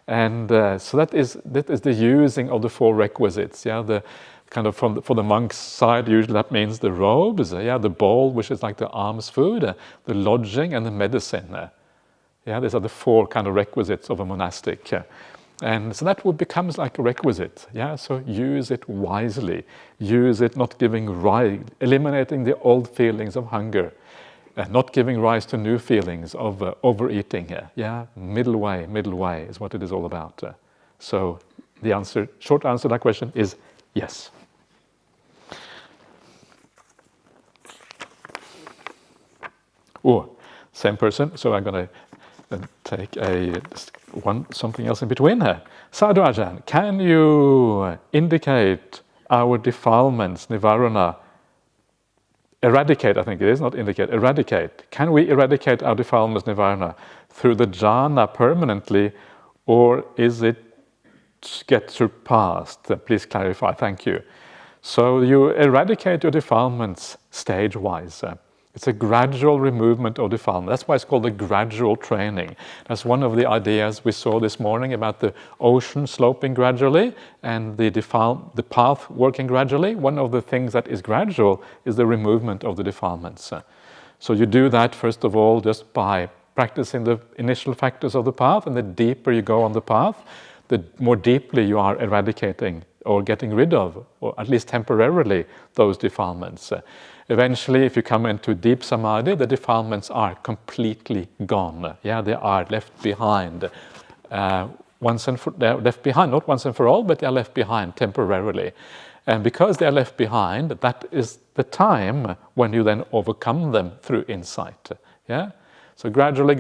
And so that is the using of the 4 requisites. The kind of for the monk's side, usually that means the robes, the bowl, which is like the alms food, the lodging, and the medicine. These are the 4 kind of requisites of a monastic. And so that becomes like a requisite. So use it wisely. Use it not giving rise, eliminating the old feelings of hunger. Not giving rise to new feelings of overeating. Middle way is what it is all about. So the short answer to that question is yes. Same person, so I'm going to take something else in between here. Sadhu Ajahn, can you indicate our defilements, nivarana, eradicate, I think it is, not indicate, eradicate. Can we eradicate our defilements, nivarana, through the jhana permanently, or is it get surpassed? Please clarify, thank you. So you eradicate your defilements stage-wise. It's a gradual removement of defilement. That's why it's called a gradual training. That's one of the ideas we saw this morning about the ocean sloping gradually and the path working gradually. One of the things that is gradual is the removement of the defilements. So you do that, first of all, just by practicing the initial factors of the path, and the deeper you go on the path, the more deeply you are eradicating or getting rid of, or at least temporarily, those defilements. Eventually, if you come into deep samadhi, the defilements are completely gone. They are left behind. They're left behind, not once and for all, but they're left behind temporarily. And because they're left behind, that is the time when you then overcome them through insight. So gradually,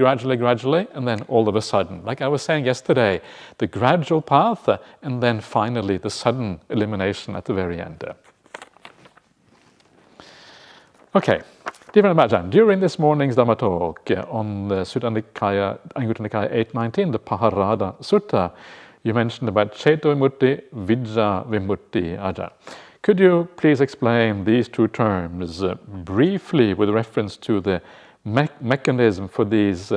and then all of a sudden, like I was saying yesterday, the gradual path, and then finally the sudden elimination at the very end. Okay, dear Ajahn, during this morning's Dhamma talk on the Sutta Nikaya, Anguttara Nikaya 819, the Paharada Sutta, you mentioned about Ceto Vimutti, Vijja Vimutti, Ajahn. Could you please explain these 2 terms briefly with reference to the mechanism for these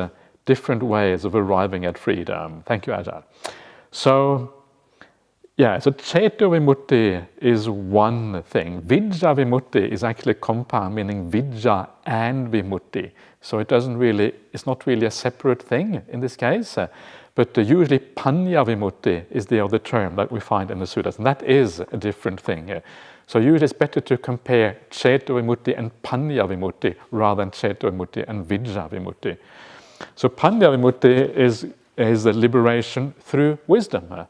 different ways of arriving at freedom? Thank you, Ajahn. So Ceto Vimutti is one thing. Vijja Vimutti is actually a compound, meaning Vijja and Vimutti. So it's not really a separate thing in this case, but usually Panya Vimutti is the other term that we find in the suttas, and that is a different thing. So usually it's better to compare Ceto Vimutti and Panya Vimutti rather than Ceto Vimutti and Vijja Vimutti. So Panya Vimutti is the liberation through wisdom.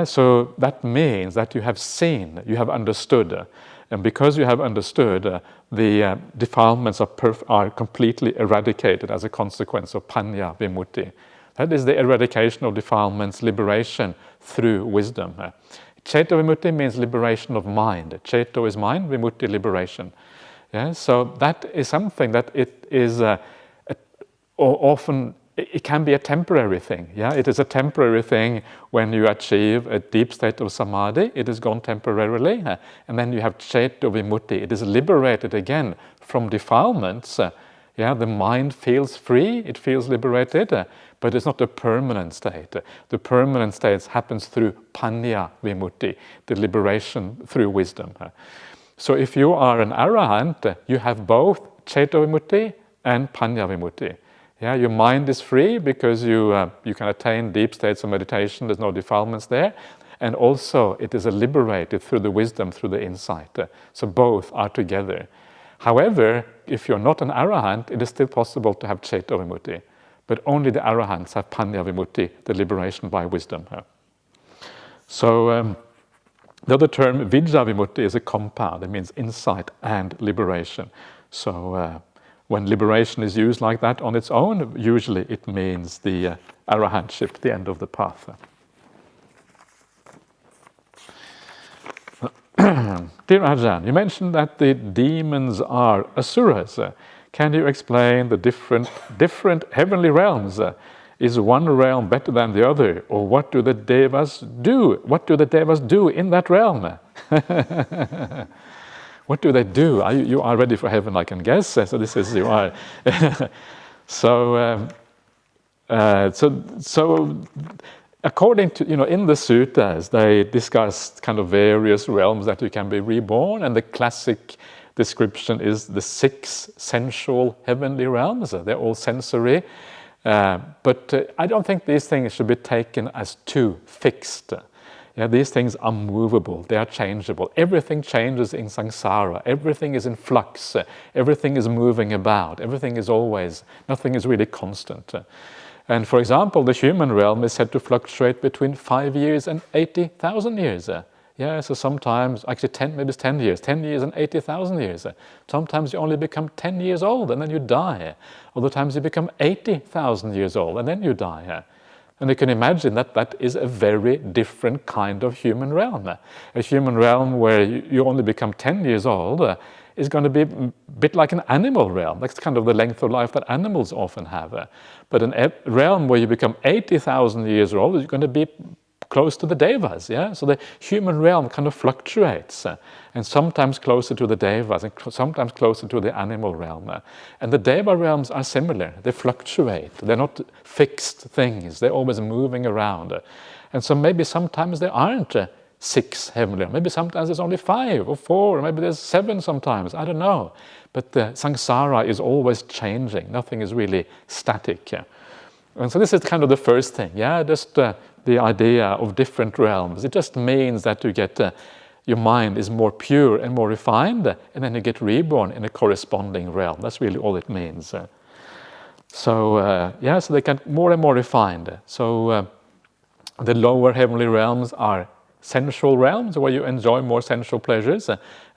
So that means that you have seen, you have understood, and because you have understood, the defilements are completely eradicated as a consequence of Panya Vimutti. That is the eradication of defilements, liberation through wisdom. Ceto vimutti means liberation of mind. Ceto is mind, vimutti liberation. Yeah? So that is something that it is often, it can be a temporary thing. Yeah? It is a temporary thing when you achieve a deep state of samadhi. It is gone temporarily. And then you have ceto vimutti. It is liberated again from defilements. Yeah, the mind feels free, it feels liberated, but it's not a permanent state. The permanent state happens through panya vimutti, the liberation through wisdom. So if you are an arahant, you have both ceto vimutti and panya vimutti. Yeah, your mind is free because you can attain deep states of meditation, there's no defilements there, and also it is liberated through the wisdom, through the insight. So both are together. However, if you're not an arahant, it is still possible to have ceto vimutti. But only the arahants have panya vimutti, the liberation by wisdom. So the other term, vidya vimutti, is a compound. It means insight and liberation. So when liberation is used like that on its own, usually it means the arahantship, the end of the path. Dear Ajahn, you mentioned that the demons are asuras. Can you explain the different heavenly realms? Is one realm better than the other? Or what do the devas do? What do the devas do in that realm? What do they do? You are ready for heaven, I can guess. So this is, you are. So according to, in the suttas, they discuss kind of various realms that you can be reborn, and the classic description is the 6 sensual heavenly realms. They're all sensory, but I don't think these things should be taken as too fixed. Yeah, these things are movable, they are changeable. Everything changes in samsara, everything is in flux, everything is moving about, everything is always, nothing is really constant. And for example, the human realm is said to fluctuate between 5 years and 80,000 years. Yeah, so sometimes, actually maybe it's 10 years, 10 years and 80,000 years. Sometimes you only become 10 years old and then you die. Other times you become 80,000 years old and then you die. And you can imagine that that is a very different kind of human realm. A human realm where you only become 10 years old is going to be a bit like an animal realm. That's kind of the length of life that animals often have. But a realm where you become 80,000 years old is going to be close to the devas, yeah? So the human realm kind of fluctuates, and sometimes closer to the devas and sometimes closer to the animal realm. And the deva realms are similar. They fluctuate. They're not fixed things. They're always moving around. And so maybe sometimes there aren't 6 heavenly realms. Maybe sometimes there's only 5 or 4, or maybe there's 7 sometimes. I don't know. But the samsara is always changing. Nothing is really static. And so this is kind of the first thing, yeah, just the idea of different realms. It just means that you get, your mind is more pure and more refined, and then you get reborn in a corresponding realm. That's really all it means. So they get more and more refined. So the lower heavenly realms are sensual realms where you enjoy more sensual pleasures.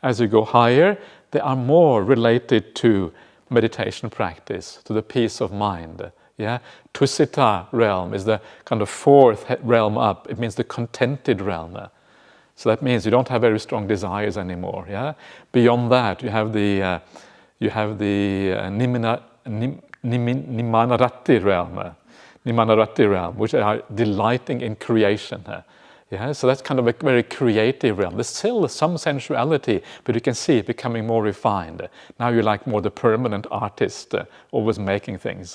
As you go higher, they are more related to meditation practice, to the peace of mind. Yeah, Tusita realm is the kind of 4th realm up. It means the contented realm. So that means you don't have very strong desires anymore. Yeah. Beyond that, you have the Nimanarati realm, which are delighting in creation. Yeah, so that's kind of a very creative realm. There's still some sensuality, but you can see it becoming more refined. Now you're like more the permanent artist, always making things.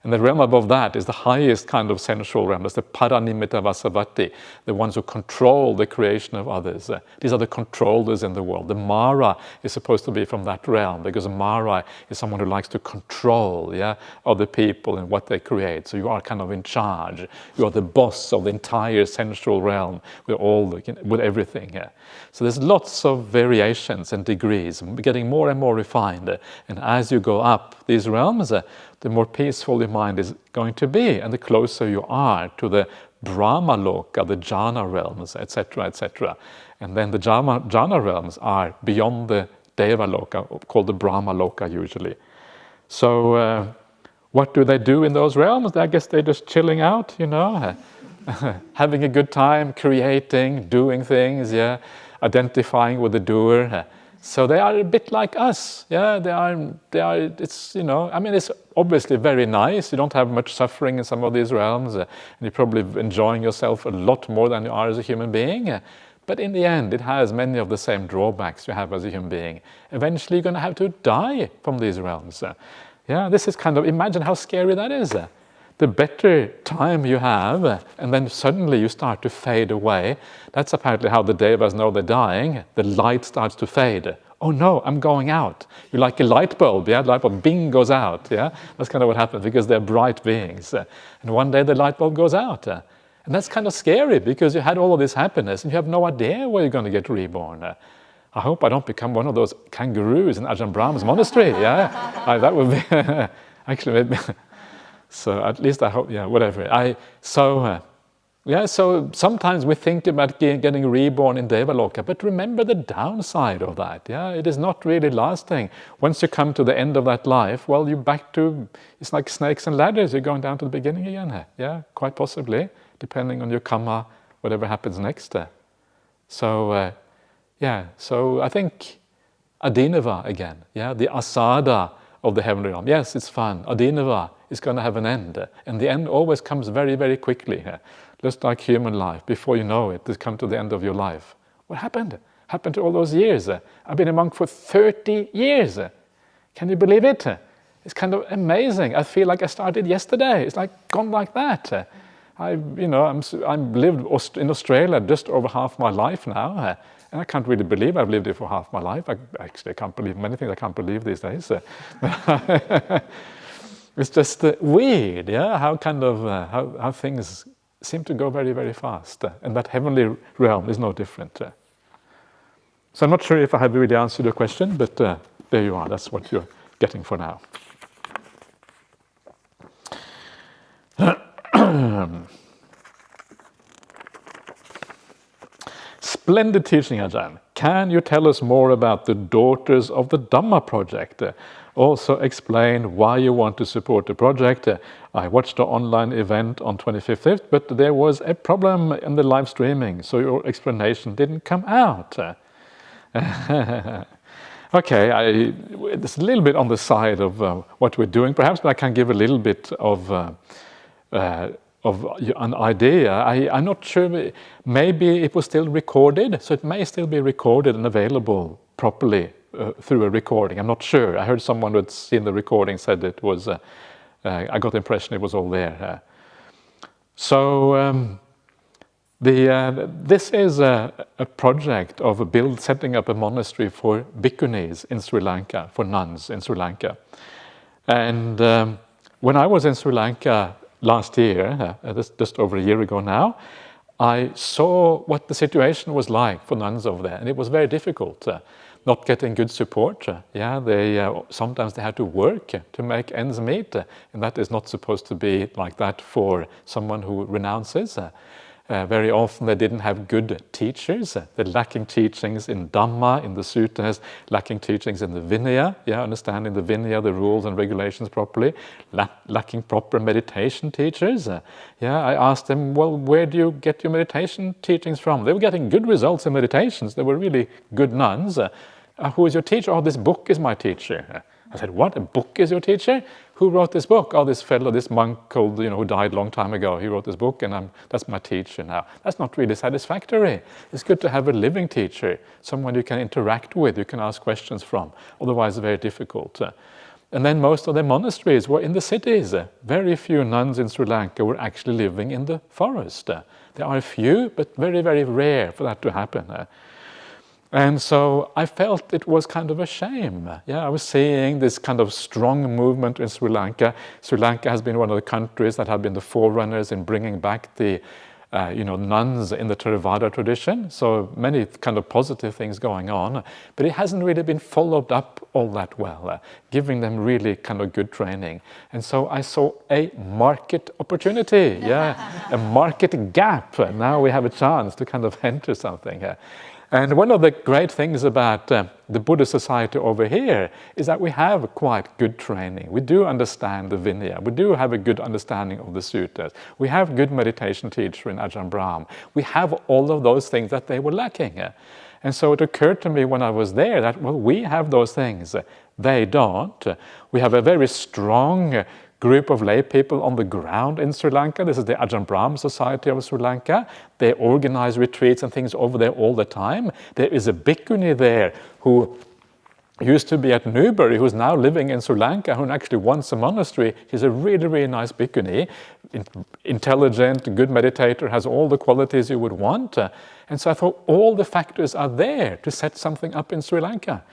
And the realm above that is the highest kind of sensual realm. That's the paranimitta vasavati, the ones who control the creation of others. These are the controllers in the world. The Mara is supposed to be from that realm, because Mara is someone who likes to control, yeah, other people and what they create. So you are kind of in charge. You are the boss of the entire sensual realm with everything. Yeah. So there's lots of variations and degrees, getting more and more refined. And as you go up these realms, the more peaceful your mind is going to be, and the closer you are to the Brahma Loka, the Jhana realms, etc., etc. And then the Jhana realms are beyond the Deva Loka, called the Brahma Loka usually. So what do they do in those realms? I guess they're just chilling out, having a good time, creating, doing things, identifying with the doer. So they are a bit like us, They are. It's it's obviously very nice. You don't have much suffering in some of these realms, and you're probably enjoying yourself a lot more than you are as a human being. But in the end, it has many of the same drawbacks you have as a human being. Eventually, you're going to have to die from these realms. This is imagine how scary that is. The better time you have, and then suddenly you start to fade away. That's apparently how the devas know they're dying. The light starts to fade. Oh no, I'm going out. You're like a light bulb, The light bulb, bing, goes out, That's kind of what happens, because they're bright beings. And one day the light bulb goes out. And that's kind of scary, because you had all of this happiness, and you have no idea where you're going to get reborn. I hope I don't become one of those kangaroos in Ajahn Brahmali's monastery, that would be, actually, maybe. So at least I hope, whatever. So sometimes we think about getting reborn in Devaloka, but remember the downside of that, It is not really lasting. Once you come to the end of that life, well, you're back to, it's like snakes and ladders, you're going down to the beginning again, quite possibly, depending on your karma, whatever happens next. So I think Adinava again, the asada of the heavenly realm. Yes, it's fun. Adinava is going to have an end. And the end always comes very, very quickly. Just like human life. Before you know it, it's come to the end of your life. What happened? Happened to all those years. I've been a monk for 30 years. Can you believe it? It's kind of amazing. I feel like I started yesterday. It's like gone like that. I've lived in Australia just over half my life now. And I can't really believe I've lived here for half my life. I can't believe many things I can't believe these days. It's just weird, how how things seem to go very, very fast. And that heavenly realm is no different. So I'm not sure if I have really answered your question, but there you are. That's what you're getting for now. Splendid teaching, Ajahn. Can you tell us more about the Daughters of the Dhamma project? Also explain why you want to support the project. I watched the online event on 25th, but there was a problem in the live streaming, so your explanation didn't come out. Okay, it's a little bit on the side of what we're doing, perhaps, but I can give a little bit of an idea. I'm not sure, maybe it was still recorded, so it may still be recorded and available properly through a recording. I'm not sure. I heard someone who had seen the recording said it was, I got the impression it was all there. This is a project of setting up a monastery for bhikkhunis in Sri Lanka, for nuns in Sri Lanka. And when I was in Sri Lanka last year, just over a year ago now, I saw what the situation was like for nuns over there, and it was very difficult. Not getting good support. Sometimes they had to work to make ends meet, and that is not supposed to be like that for someone who renounces. Very often they didn't have good teachers. They're lacking teachings in Dhamma, in the Suttas, lacking teachings in the Vinaya, understanding the Vinaya, the rules and regulations properly, lacking proper meditation teachers. I asked them, well, where do you get your meditation teachings from? They were getting good results in meditations. They were really good nuns. Who is your teacher? Oh, this book is my teacher. I said, what? A book is your teacher? Who wrote this book? Oh, this fellow, this monk called, who died a long time ago. He wrote this book, and that's my teacher now. That's not really satisfactory. It's good to have a living teacher, someone you can interact with, you can ask questions from. Otherwise, it's very difficult. And then most of the monasteries were in the cities. Very few nuns in Sri Lanka were actually living in the forest. There are a few, but very, very rare for that to happen. And so I felt it was kind of a shame. I was seeing this kind of strong movement in Sri Lanka. Sri Lanka has been one of the countries that have been the forerunners in bringing back the nuns in the Theravada tradition. So many kind of positive things going on, but it hasn't really been followed up all that well, giving them really kind of good training. And so I saw a market opportunity, a market gap. Now we have a chance to kind of enter something here. And one of the great things about the Buddhist society over here is that we have quite good training. We do understand the Vinaya. We do have a good understanding of the suttas. We have good meditation teacher in Ajahn Brahm. We have all of those things that they were lacking. And so it occurred to me when I was there that, well, we have those things. They don't. We have a very strong group of lay people on the ground in Sri Lanka. This is the Ajahn Brahm Society of Sri Lanka. They organize retreats and things over there all the time. There is a bhikkhuni there who used to be at Newbury, who's now living in Sri Lanka, who actually wants a monastery. She's a really, really nice bhikkhuni, intelligent, good meditator, has all the qualities you would want. And so I thought all the factors are there to set something up in Sri Lanka.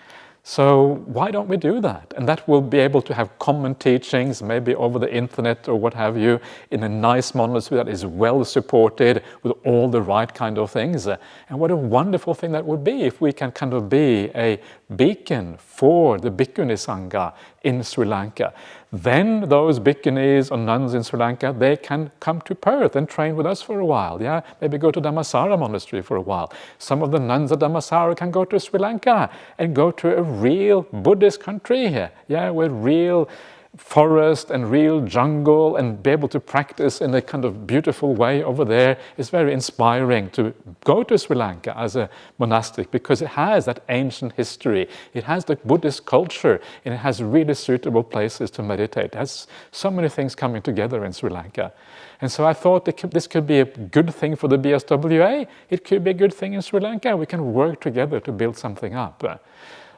So why don't we do that? And that will be able to have common teachings, maybe over the internet or what have you, in a nice monastery that is well supported with all the right kind of things. And what a wonderful thing that would be if we can kind of be a beacon for the Bhikkhuni Sangha in Sri Lanka. Then those bhikkhunis or nuns in Sri Lanka, they can come to Perth and train with us for a while. Yeah, maybe go to Dhammasara Monastery for a while. Some of the nuns at Dhammasara can go to Sri Lanka and go to a real Buddhist country here. Yeah, with real forest and real jungle, and be able to practice in a kind of beautiful way over there. It's very inspiring to go to Sri Lanka as a monastic because it has that ancient history, it has the Buddhist culture, and it has really suitable places to meditate. It has so many things coming together in Sri Lanka. And so I thought this could be a good thing for the BSWA, it could be a good thing in Sri Lanka. We can work together to build something up.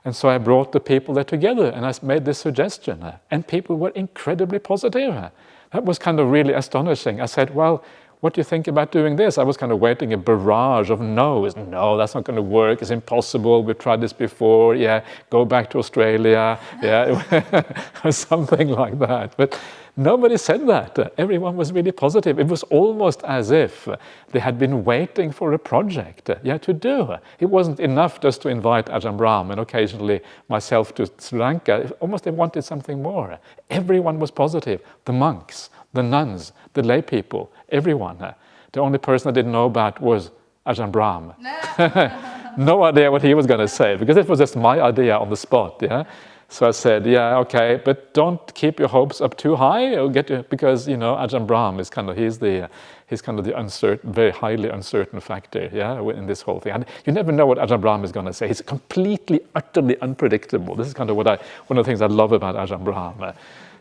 And so I brought the people there together and I made this suggestion, and people were incredibly positive. That was kind of really astonishing. I said, well, what do you think about doing this? I was kind of waiting a barrage of no's. No, that's not going to work. It's impossible. We've tried this before. Yeah, go back to Australia. Yeah, or something like that. But nobody said that. Everyone was really positive. It was almost as if they had been waiting for a project to do. It wasn't enough just to invite Ajahn Brahm and occasionally myself to Sri Lanka. Almost they wanted something more. Everyone was positive. The monks, the nuns, the lay people, everyone. The only person I didn't know about was Ajahn Brahm. No idea what he was going to say, because it was just my idea on the spot. Yeah. So I said, yeah, okay, but don't keep your hopes up too high, or because Ajahn Brahm is he's kind of the uncertain, very highly uncertain factor, in this whole thing. And you never know what Ajahn Brahm is going to say. He's completely, utterly unpredictable. This is kind of one of the things I love about Ajahn Brahm.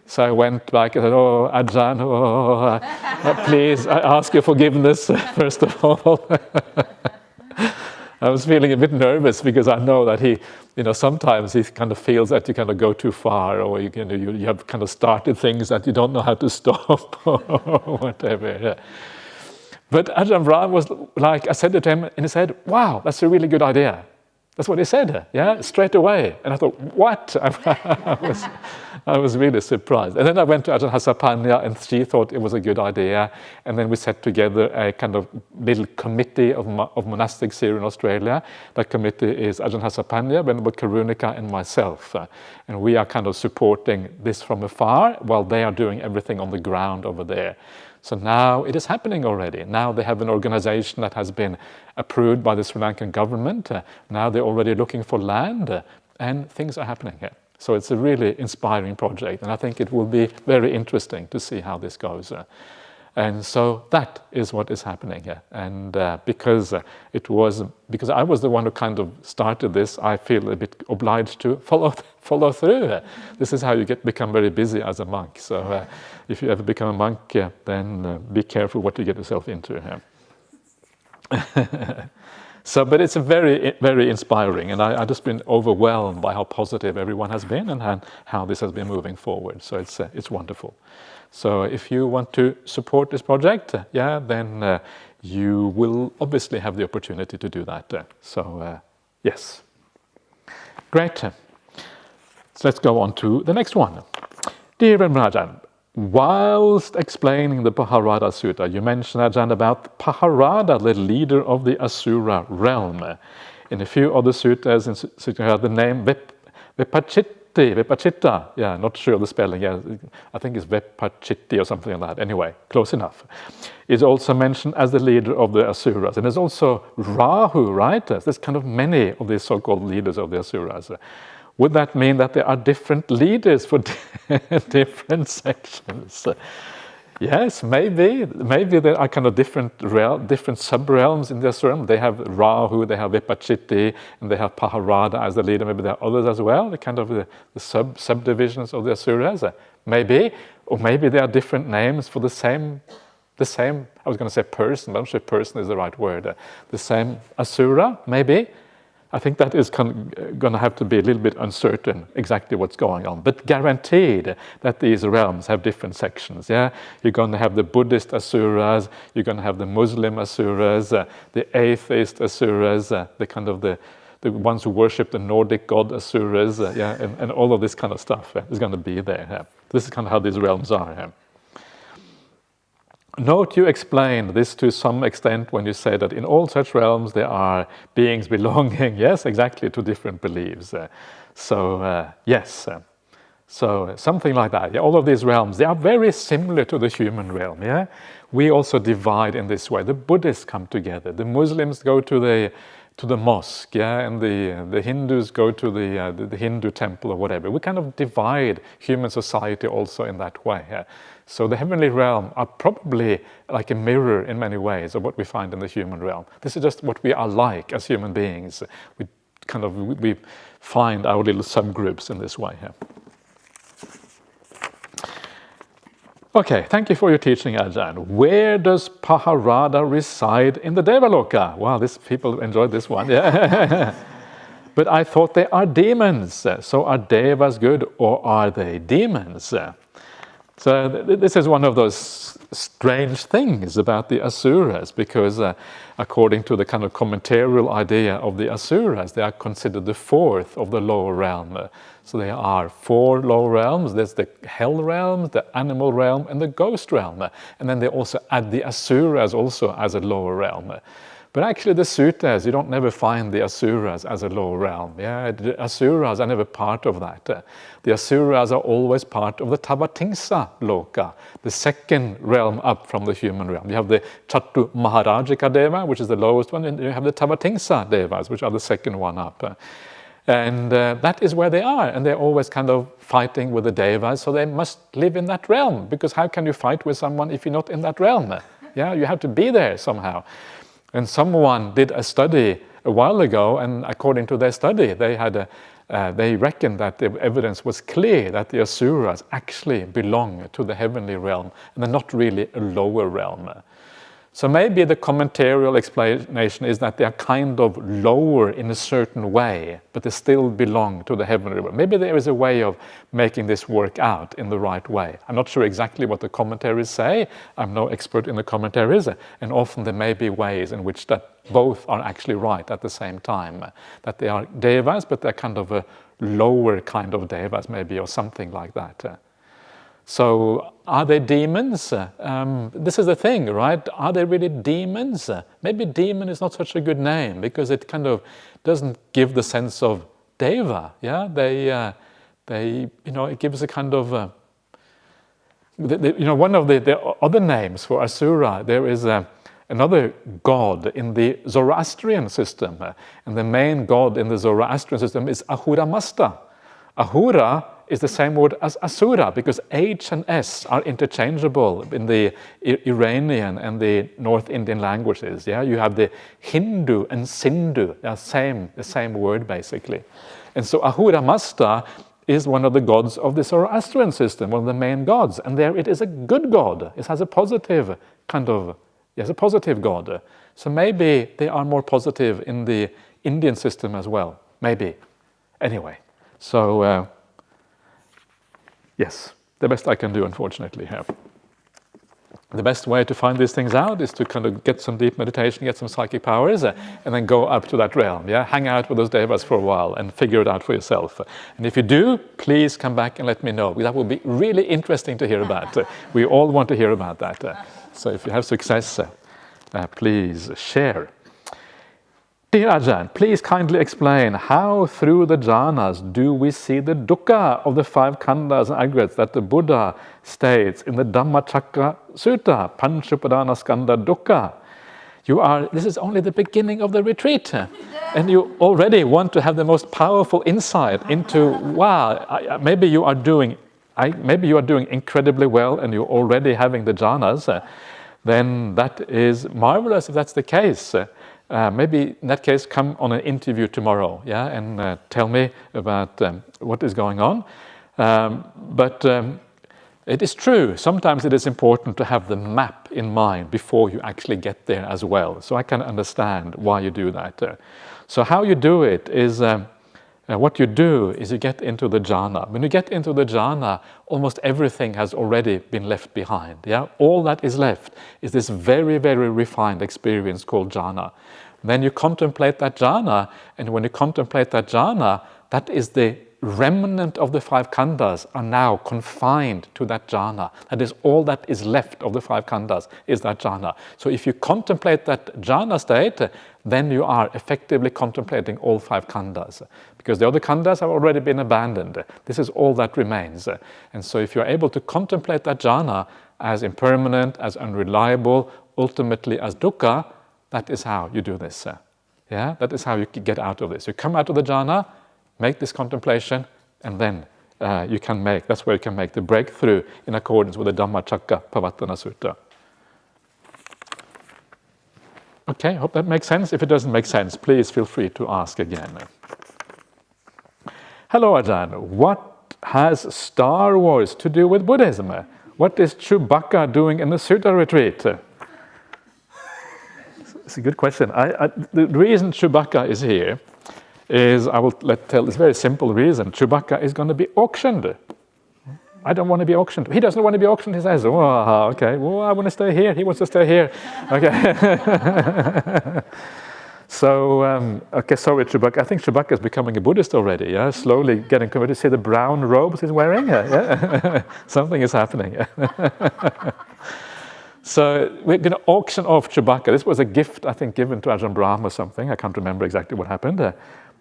So I went back and said, oh, Ajahn, please, I ask your forgiveness, first of all. I was feeling a bit nervous because I know that he, sometimes he kind of feels that you kind of go too far, or you have kind of started things that you don't know how to stop, or whatever. Yeah. But Ajahn Brahm was like, I said it to him, and he said, wow, that's a really good idea. That's what he said, straight away. And I thought, what? I was really surprised. And then I went to Ajahn Hasapanya, and she thought it was a good idea. And then we set together a kind of little committee of monastics here in Australia. That committee is Ajahn Hasapanya, Venerable Karunika, and myself. And we are kind of supporting this from afar while they are doing everything on the ground over there. So now it is happening already. Now they have an organization that has been approved by the Sri Lankan government. Now they're already looking for land, and things are happening here. So it's a really inspiring project, and I think it will be very interesting to see how this goes. And so that is what is happening here. And because I was the one who kind of started this, I feel a bit obliged to follow through. This is how you become very busy as a monk. So if you ever become a monk, then be careful what you get yourself into. So, but it's very, very inspiring, and I've just been overwhelmed by how positive everyone has been and how this has been moving forward. So it's wonderful. So if you want to support this project, then you will obviously have the opportunity to do that. So yes. Great. So let's go on to the next one. Dear Ajahn, whilst explaining the Paharada Sutta, you mentioned, Ajahn, about Paharada, the leader of the Asura realm. In a few other suttas, the name Vipachitta, yeah, not sure of the spelling, yeah, I think it's Vipachitti or something like that, anyway, close enough, is also mentioned as the leader of the Asuras. And there's also Rahu, right? There's kind of many of these so-called leaders of the Asuras. Would that mean that there are different leaders for different sections? Yes, maybe there are kind of different sub-realms in this realm. They have Rahu, they have Vipachitti, and they have Paharada as the leader. Maybe there are others as well, the kind of the subdivisions of the Asuras. Maybe, or maybe there are different names for the same. I was going to say person, but I'm not sure person is the right word. The same Asura, maybe. I think that is going to have to be a little bit uncertain exactly what's going on, but guaranteed that these realms have different sections. Yeah, you're going to have the Buddhist Asuras, you're going to have the Muslim Asuras, the atheist Asuras, the kind of the ones who worship the Nordic god Asuras, and all of this kind of stuff is going to be there. This is kind of how these realms are. Note you explain this to some extent when you say that in all such realms there are beings belonging, yes, exactly, to different beliefs. Yes, so something like that. Yeah, all of these realms, they are very similar to the human realm. Yeah, we also divide in this way. The Buddhists come together, the Muslims go to the mosque, yeah, and the Hindus go to the Hindu temple or whatever. We kind of divide human society also in that way. Yeah? So the heavenly realm are probably like a mirror in many ways of what we find in the human realm. This is just what we are like as human beings. We find our little subgroups in this way. Yeah? Okay, thank you for your teaching, Ajahn. Where does Paharada reside in the Devaloka? Wow, people enjoyed this one. Yeah. But I thought they are demons. So are devas good or are they demons? So this is one of those strange things about the Asuras, because according to the kind of commentarial idea of the Asuras, they are considered the fourth of the lower realm. So there are 4 lower realms. There's the hell realm, the animal realm, and the ghost realm. And then they also add the Asuras also as a lower realm. But actually the suttas, you don't never find the Asuras as a lower realm. Yeah, the Asuras are never part of that. The Asuras are always part of the Tavatimsa Loka, the second realm up from the human realm. You have the Chattu Maharajika Deva, which is the lowest one, and you have the Tavatimsa Devas, which are the second one up. And that is where they are, and they're always kind of fighting with the Devas, so they must live in that realm, because how can you fight with someone if you're not in that realm? Yeah, you have to be there somehow. And someone did a study a while ago, and according to their study, they reckoned that the evidence was clear that the Asuras actually belong to the heavenly realm, and they're not really a lower realm. So maybe the commentarial explanation is that they are kind of lower in a certain way, but they still belong to the heavenly realm. Maybe there is a way of making this work out in the right way. I'm not sure exactly what the commentaries say. I'm no expert in the commentaries, and often there may be ways in which that both are actually right at the same time. That they are devas, but they're kind of a lower kind of devas maybe, or something like that. So, are they demons? This is the thing, right? Are they really demons? Maybe demon is not such a good name, because it kind of doesn't give the sense of deva. Yeah, it gives a kind of one of the other names for Asura. There is another god in the Zoroastrian system, and the main god in the Zoroastrian system is Ahura Mazda. Ahura is the same word as Asura, because H and S are interchangeable in the Iranian and the North Indian languages. Yeah, you have the Hindu and Sindhu, the same word basically. And so Ahura Mazda is one of the gods of the Zoroastrian system, one of the main gods, and there it is a good god. It has a positive a positive god. So maybe they are more positive in the Indian system as well. Maybe. Anyway, so. Yes, the best I can do, unfortunately, here. The best way to find these things out is to kind of get some deep meditation, get some psychic powers, and then go up to that realm. Yeah, hang out with those devas for a while and figure it out for yourself. And if you do, please come back and let me know. That would be really interesting to hear about. We all want to hear about that. So if you have success, please share. Dear Ajahn, please kindly explain how through the jhanas do we see the dukkha of the 5 khandhas and aggregates that the Buddha states in the Dhammacakka Sutta, Panchupadana Skandha Dukkha. This is only the beginning of the retreat, and you already want to have the most powerful insight into, wow, maybe you are doing incredibly well and you're already having the jhanas, then that is marvelous if that's the case. Maybe in that case, come on an interview tomorrow, and tell me about what is going on. But it is true, sometimes it is important to have the map in mind before you actually get there as well. So I can understand why you do that. So how you do it is, what you do is you get into the jhana. When you get into the jhana, almost everything has already been left behind. All that is left is this very, very refined experience called jhana. Then you contemplate that jhana, and when you contemplate that jhana, that is the remnant of the 5 khandhas are now confined to that jhana. That is all that is left of the 5 khandhas is that jhana. So if you contemplate that jhana state, then you are effectively contemplating all 5 khandhas, because the other khandhas have already been abandoned. This is all that remains. And so if you're able to contemplate that jhana as impermanent, as unreliable, ultimately as dukkha, that is how you do this. That is how you get out of this. You come out of the jhana, make this contemplation, and then that's where you can make the breakthrough in accordance with the Dhammacakka Pavattana Sutta. Okay, hope that makes sense. If it doesn't make sense, please feel free to ask again. Hello, Ajahn. What has Star Wars to do with Buddhism? What is Chewbacca doing in the Sutta retreat? It's a good question. The reason Chewbacca is here is, I will tell this very simple reason. Chewbacca is going to be auctioned. I don't want to be auctioned. He doesn't want to be auctioned. He says, oh, okay, well, I want to stay here. He wants to stay here. Okay. So, sorry, Chewbacca. I think Chewbacca is becoming a Buddhist already, slowly getting converted. See the brown robes he's wearing? Something is happening. So we're going to auction off Chewbacca. This was a gift, I think, given to Ajahn Brahma or something. I can't remember exactly what happened.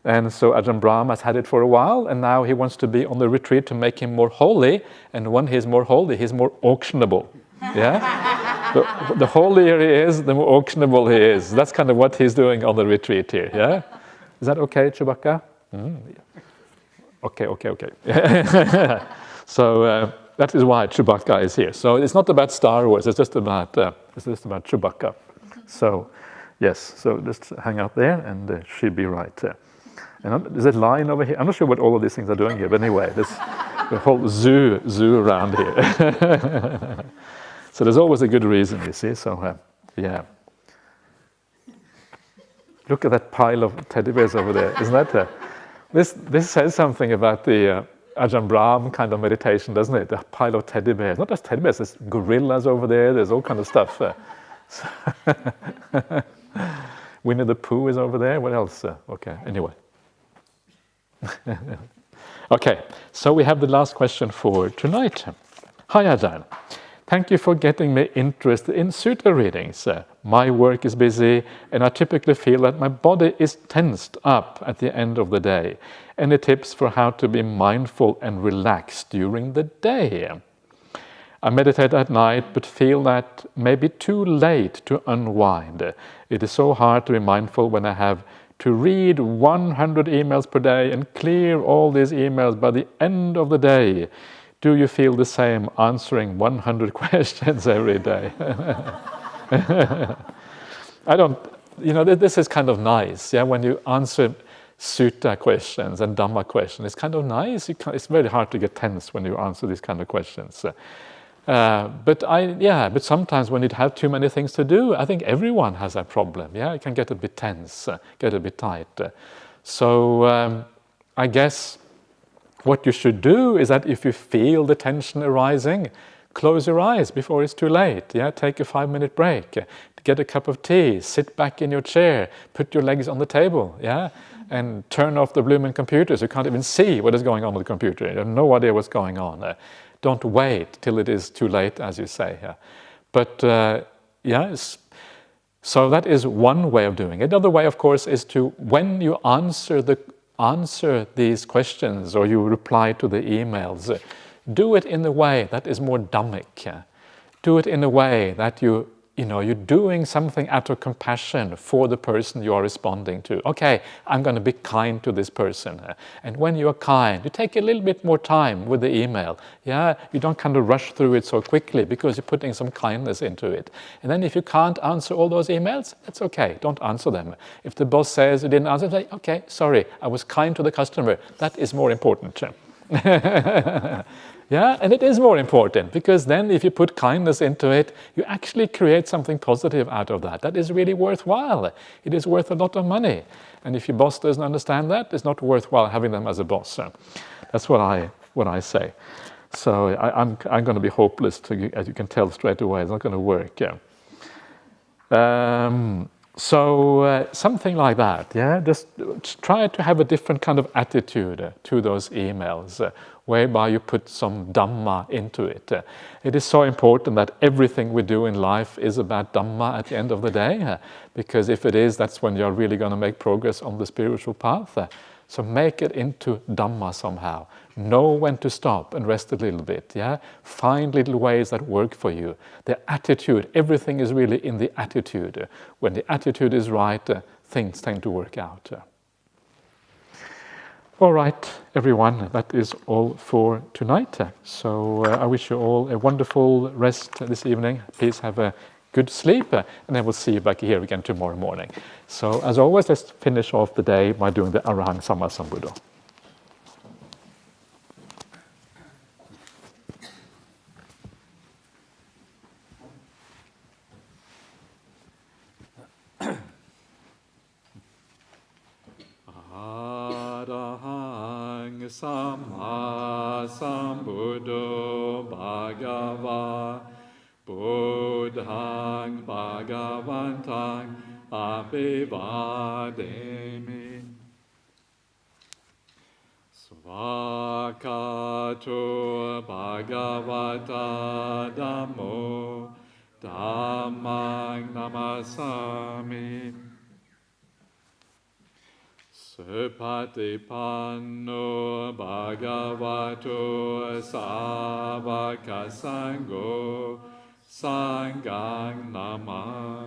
And so Ajahn Brahma has had it for a while, and now he wants to be on the retreat to make him more holy. And when he's more holy, he's more auctionable. The holier he is, the more auctionable he is. That's kind of what he's doing on the retreat here. Is that okay, Chewbacca? Okay. So that is why Chewbacca is here. So it's not about Star Wars. It's just about Chewbacca. So yes. So just hang out there, and she'll be right. And there's a line over here. I'm not sure what all of these things are doing here, but anyway, there's the whole zoo around here. So there's always a good reason, you see. So look at that pile of teddy bears over there. Isn't that this says something about the Ajahn Brahm kind of meditation, doesn't it? The pile of teddy bears. Not just teddy bears, there's gorillas over there, there's all kind of stuff. Winnie the Pooh is over there. What else? Okay, anyway. Okay, so we have the last question for tonight. Hi, Ajahn. Thank you for getting me interested in sutta readings. My work is busy, and I typically feel that my body is tensed up at the end of the day. Any tips for how to be mindful and relaxed during the day? I meditate at night, but feel that maybe too late to unwind. It is so hard to be mindful when I have to read 100 emails per day and clear all these emails by the end of the day. Do you feel the same answering 100 questions every day? I don't, this is kind of nice, when you answer sutta questions and dhamma questions. It's kind of nice. It's very hard to get tense when you answer these kind of questions. But sometimes when you have too many things to do, I think everyone has that problem. It can get a bit tense, get a bit tight. So I guess what you should do is that if you feel the tension arising, close your eyes before it's too late. Take a 5-minute break, get a cup of tea, sit back in your chair, put your legs on the table, and turn off the blooming computer so you can't even see what is going on with the computer. You have no idea what's going on. Don't wait till it is too late, as you say. But So that is one way of doing it. The other way, of course, is to, when you answer these questions or you reply to the emails, do it in a way that is more Dhammic. Do it in a way that you're doing something out of compassion for the person you are responding to. Okay, I'm going to be kind to this person. And when you are kind, you take a little bit more time with the email. Yeah, you don't kind of rush through it so quickly because you're putting some kindness into it. And then if you can't answer all those emails, that's okay, don't answer them. If the boss says you didn't answer, say, okay, sorry, I was kind to the customer. That is more important. Yeah, and it is more important because then if you put kindness into it, you actually create something positive out of that. That is really worthwhile. It is worth a lot of money. And if your boss doesn't understand that, it's not worthwhile having them as a boss. So that's what I say. So I'm going to be hopeless, as you can tell straight away. It's not going to work. Yeah. So something like that, yeah. Just try to have a different kind of attitude to those emails, whereby you put some Dhamma into it. It is so important that everything we do in life is about Dhamma at the end of the day, because if it is, that's when you're really going to make progress on the spiritual path. So make it into Dhamma somehow. Know when to stop and rest a little bit, yeah? Find little ways that work for you. The attitude, everything is really in the attitude. When the attitude is right, things tend to work out. All right, everyone, that is all for tonight. So I wish you all a wonderful rest this evening. Please have a good sleep, and then we'll see you back here again tomorrow morning. So as always, let's finish off the day by doing the Arahang Sammasambuddho. Arahang Sammasambuddho Bhagava Buddhang Bhagavantang Abhivademi Svakato Bhagavata Dhammo Dhammang Namasami Supatipanno Bhagavato Savaka Sangho Sangang Namami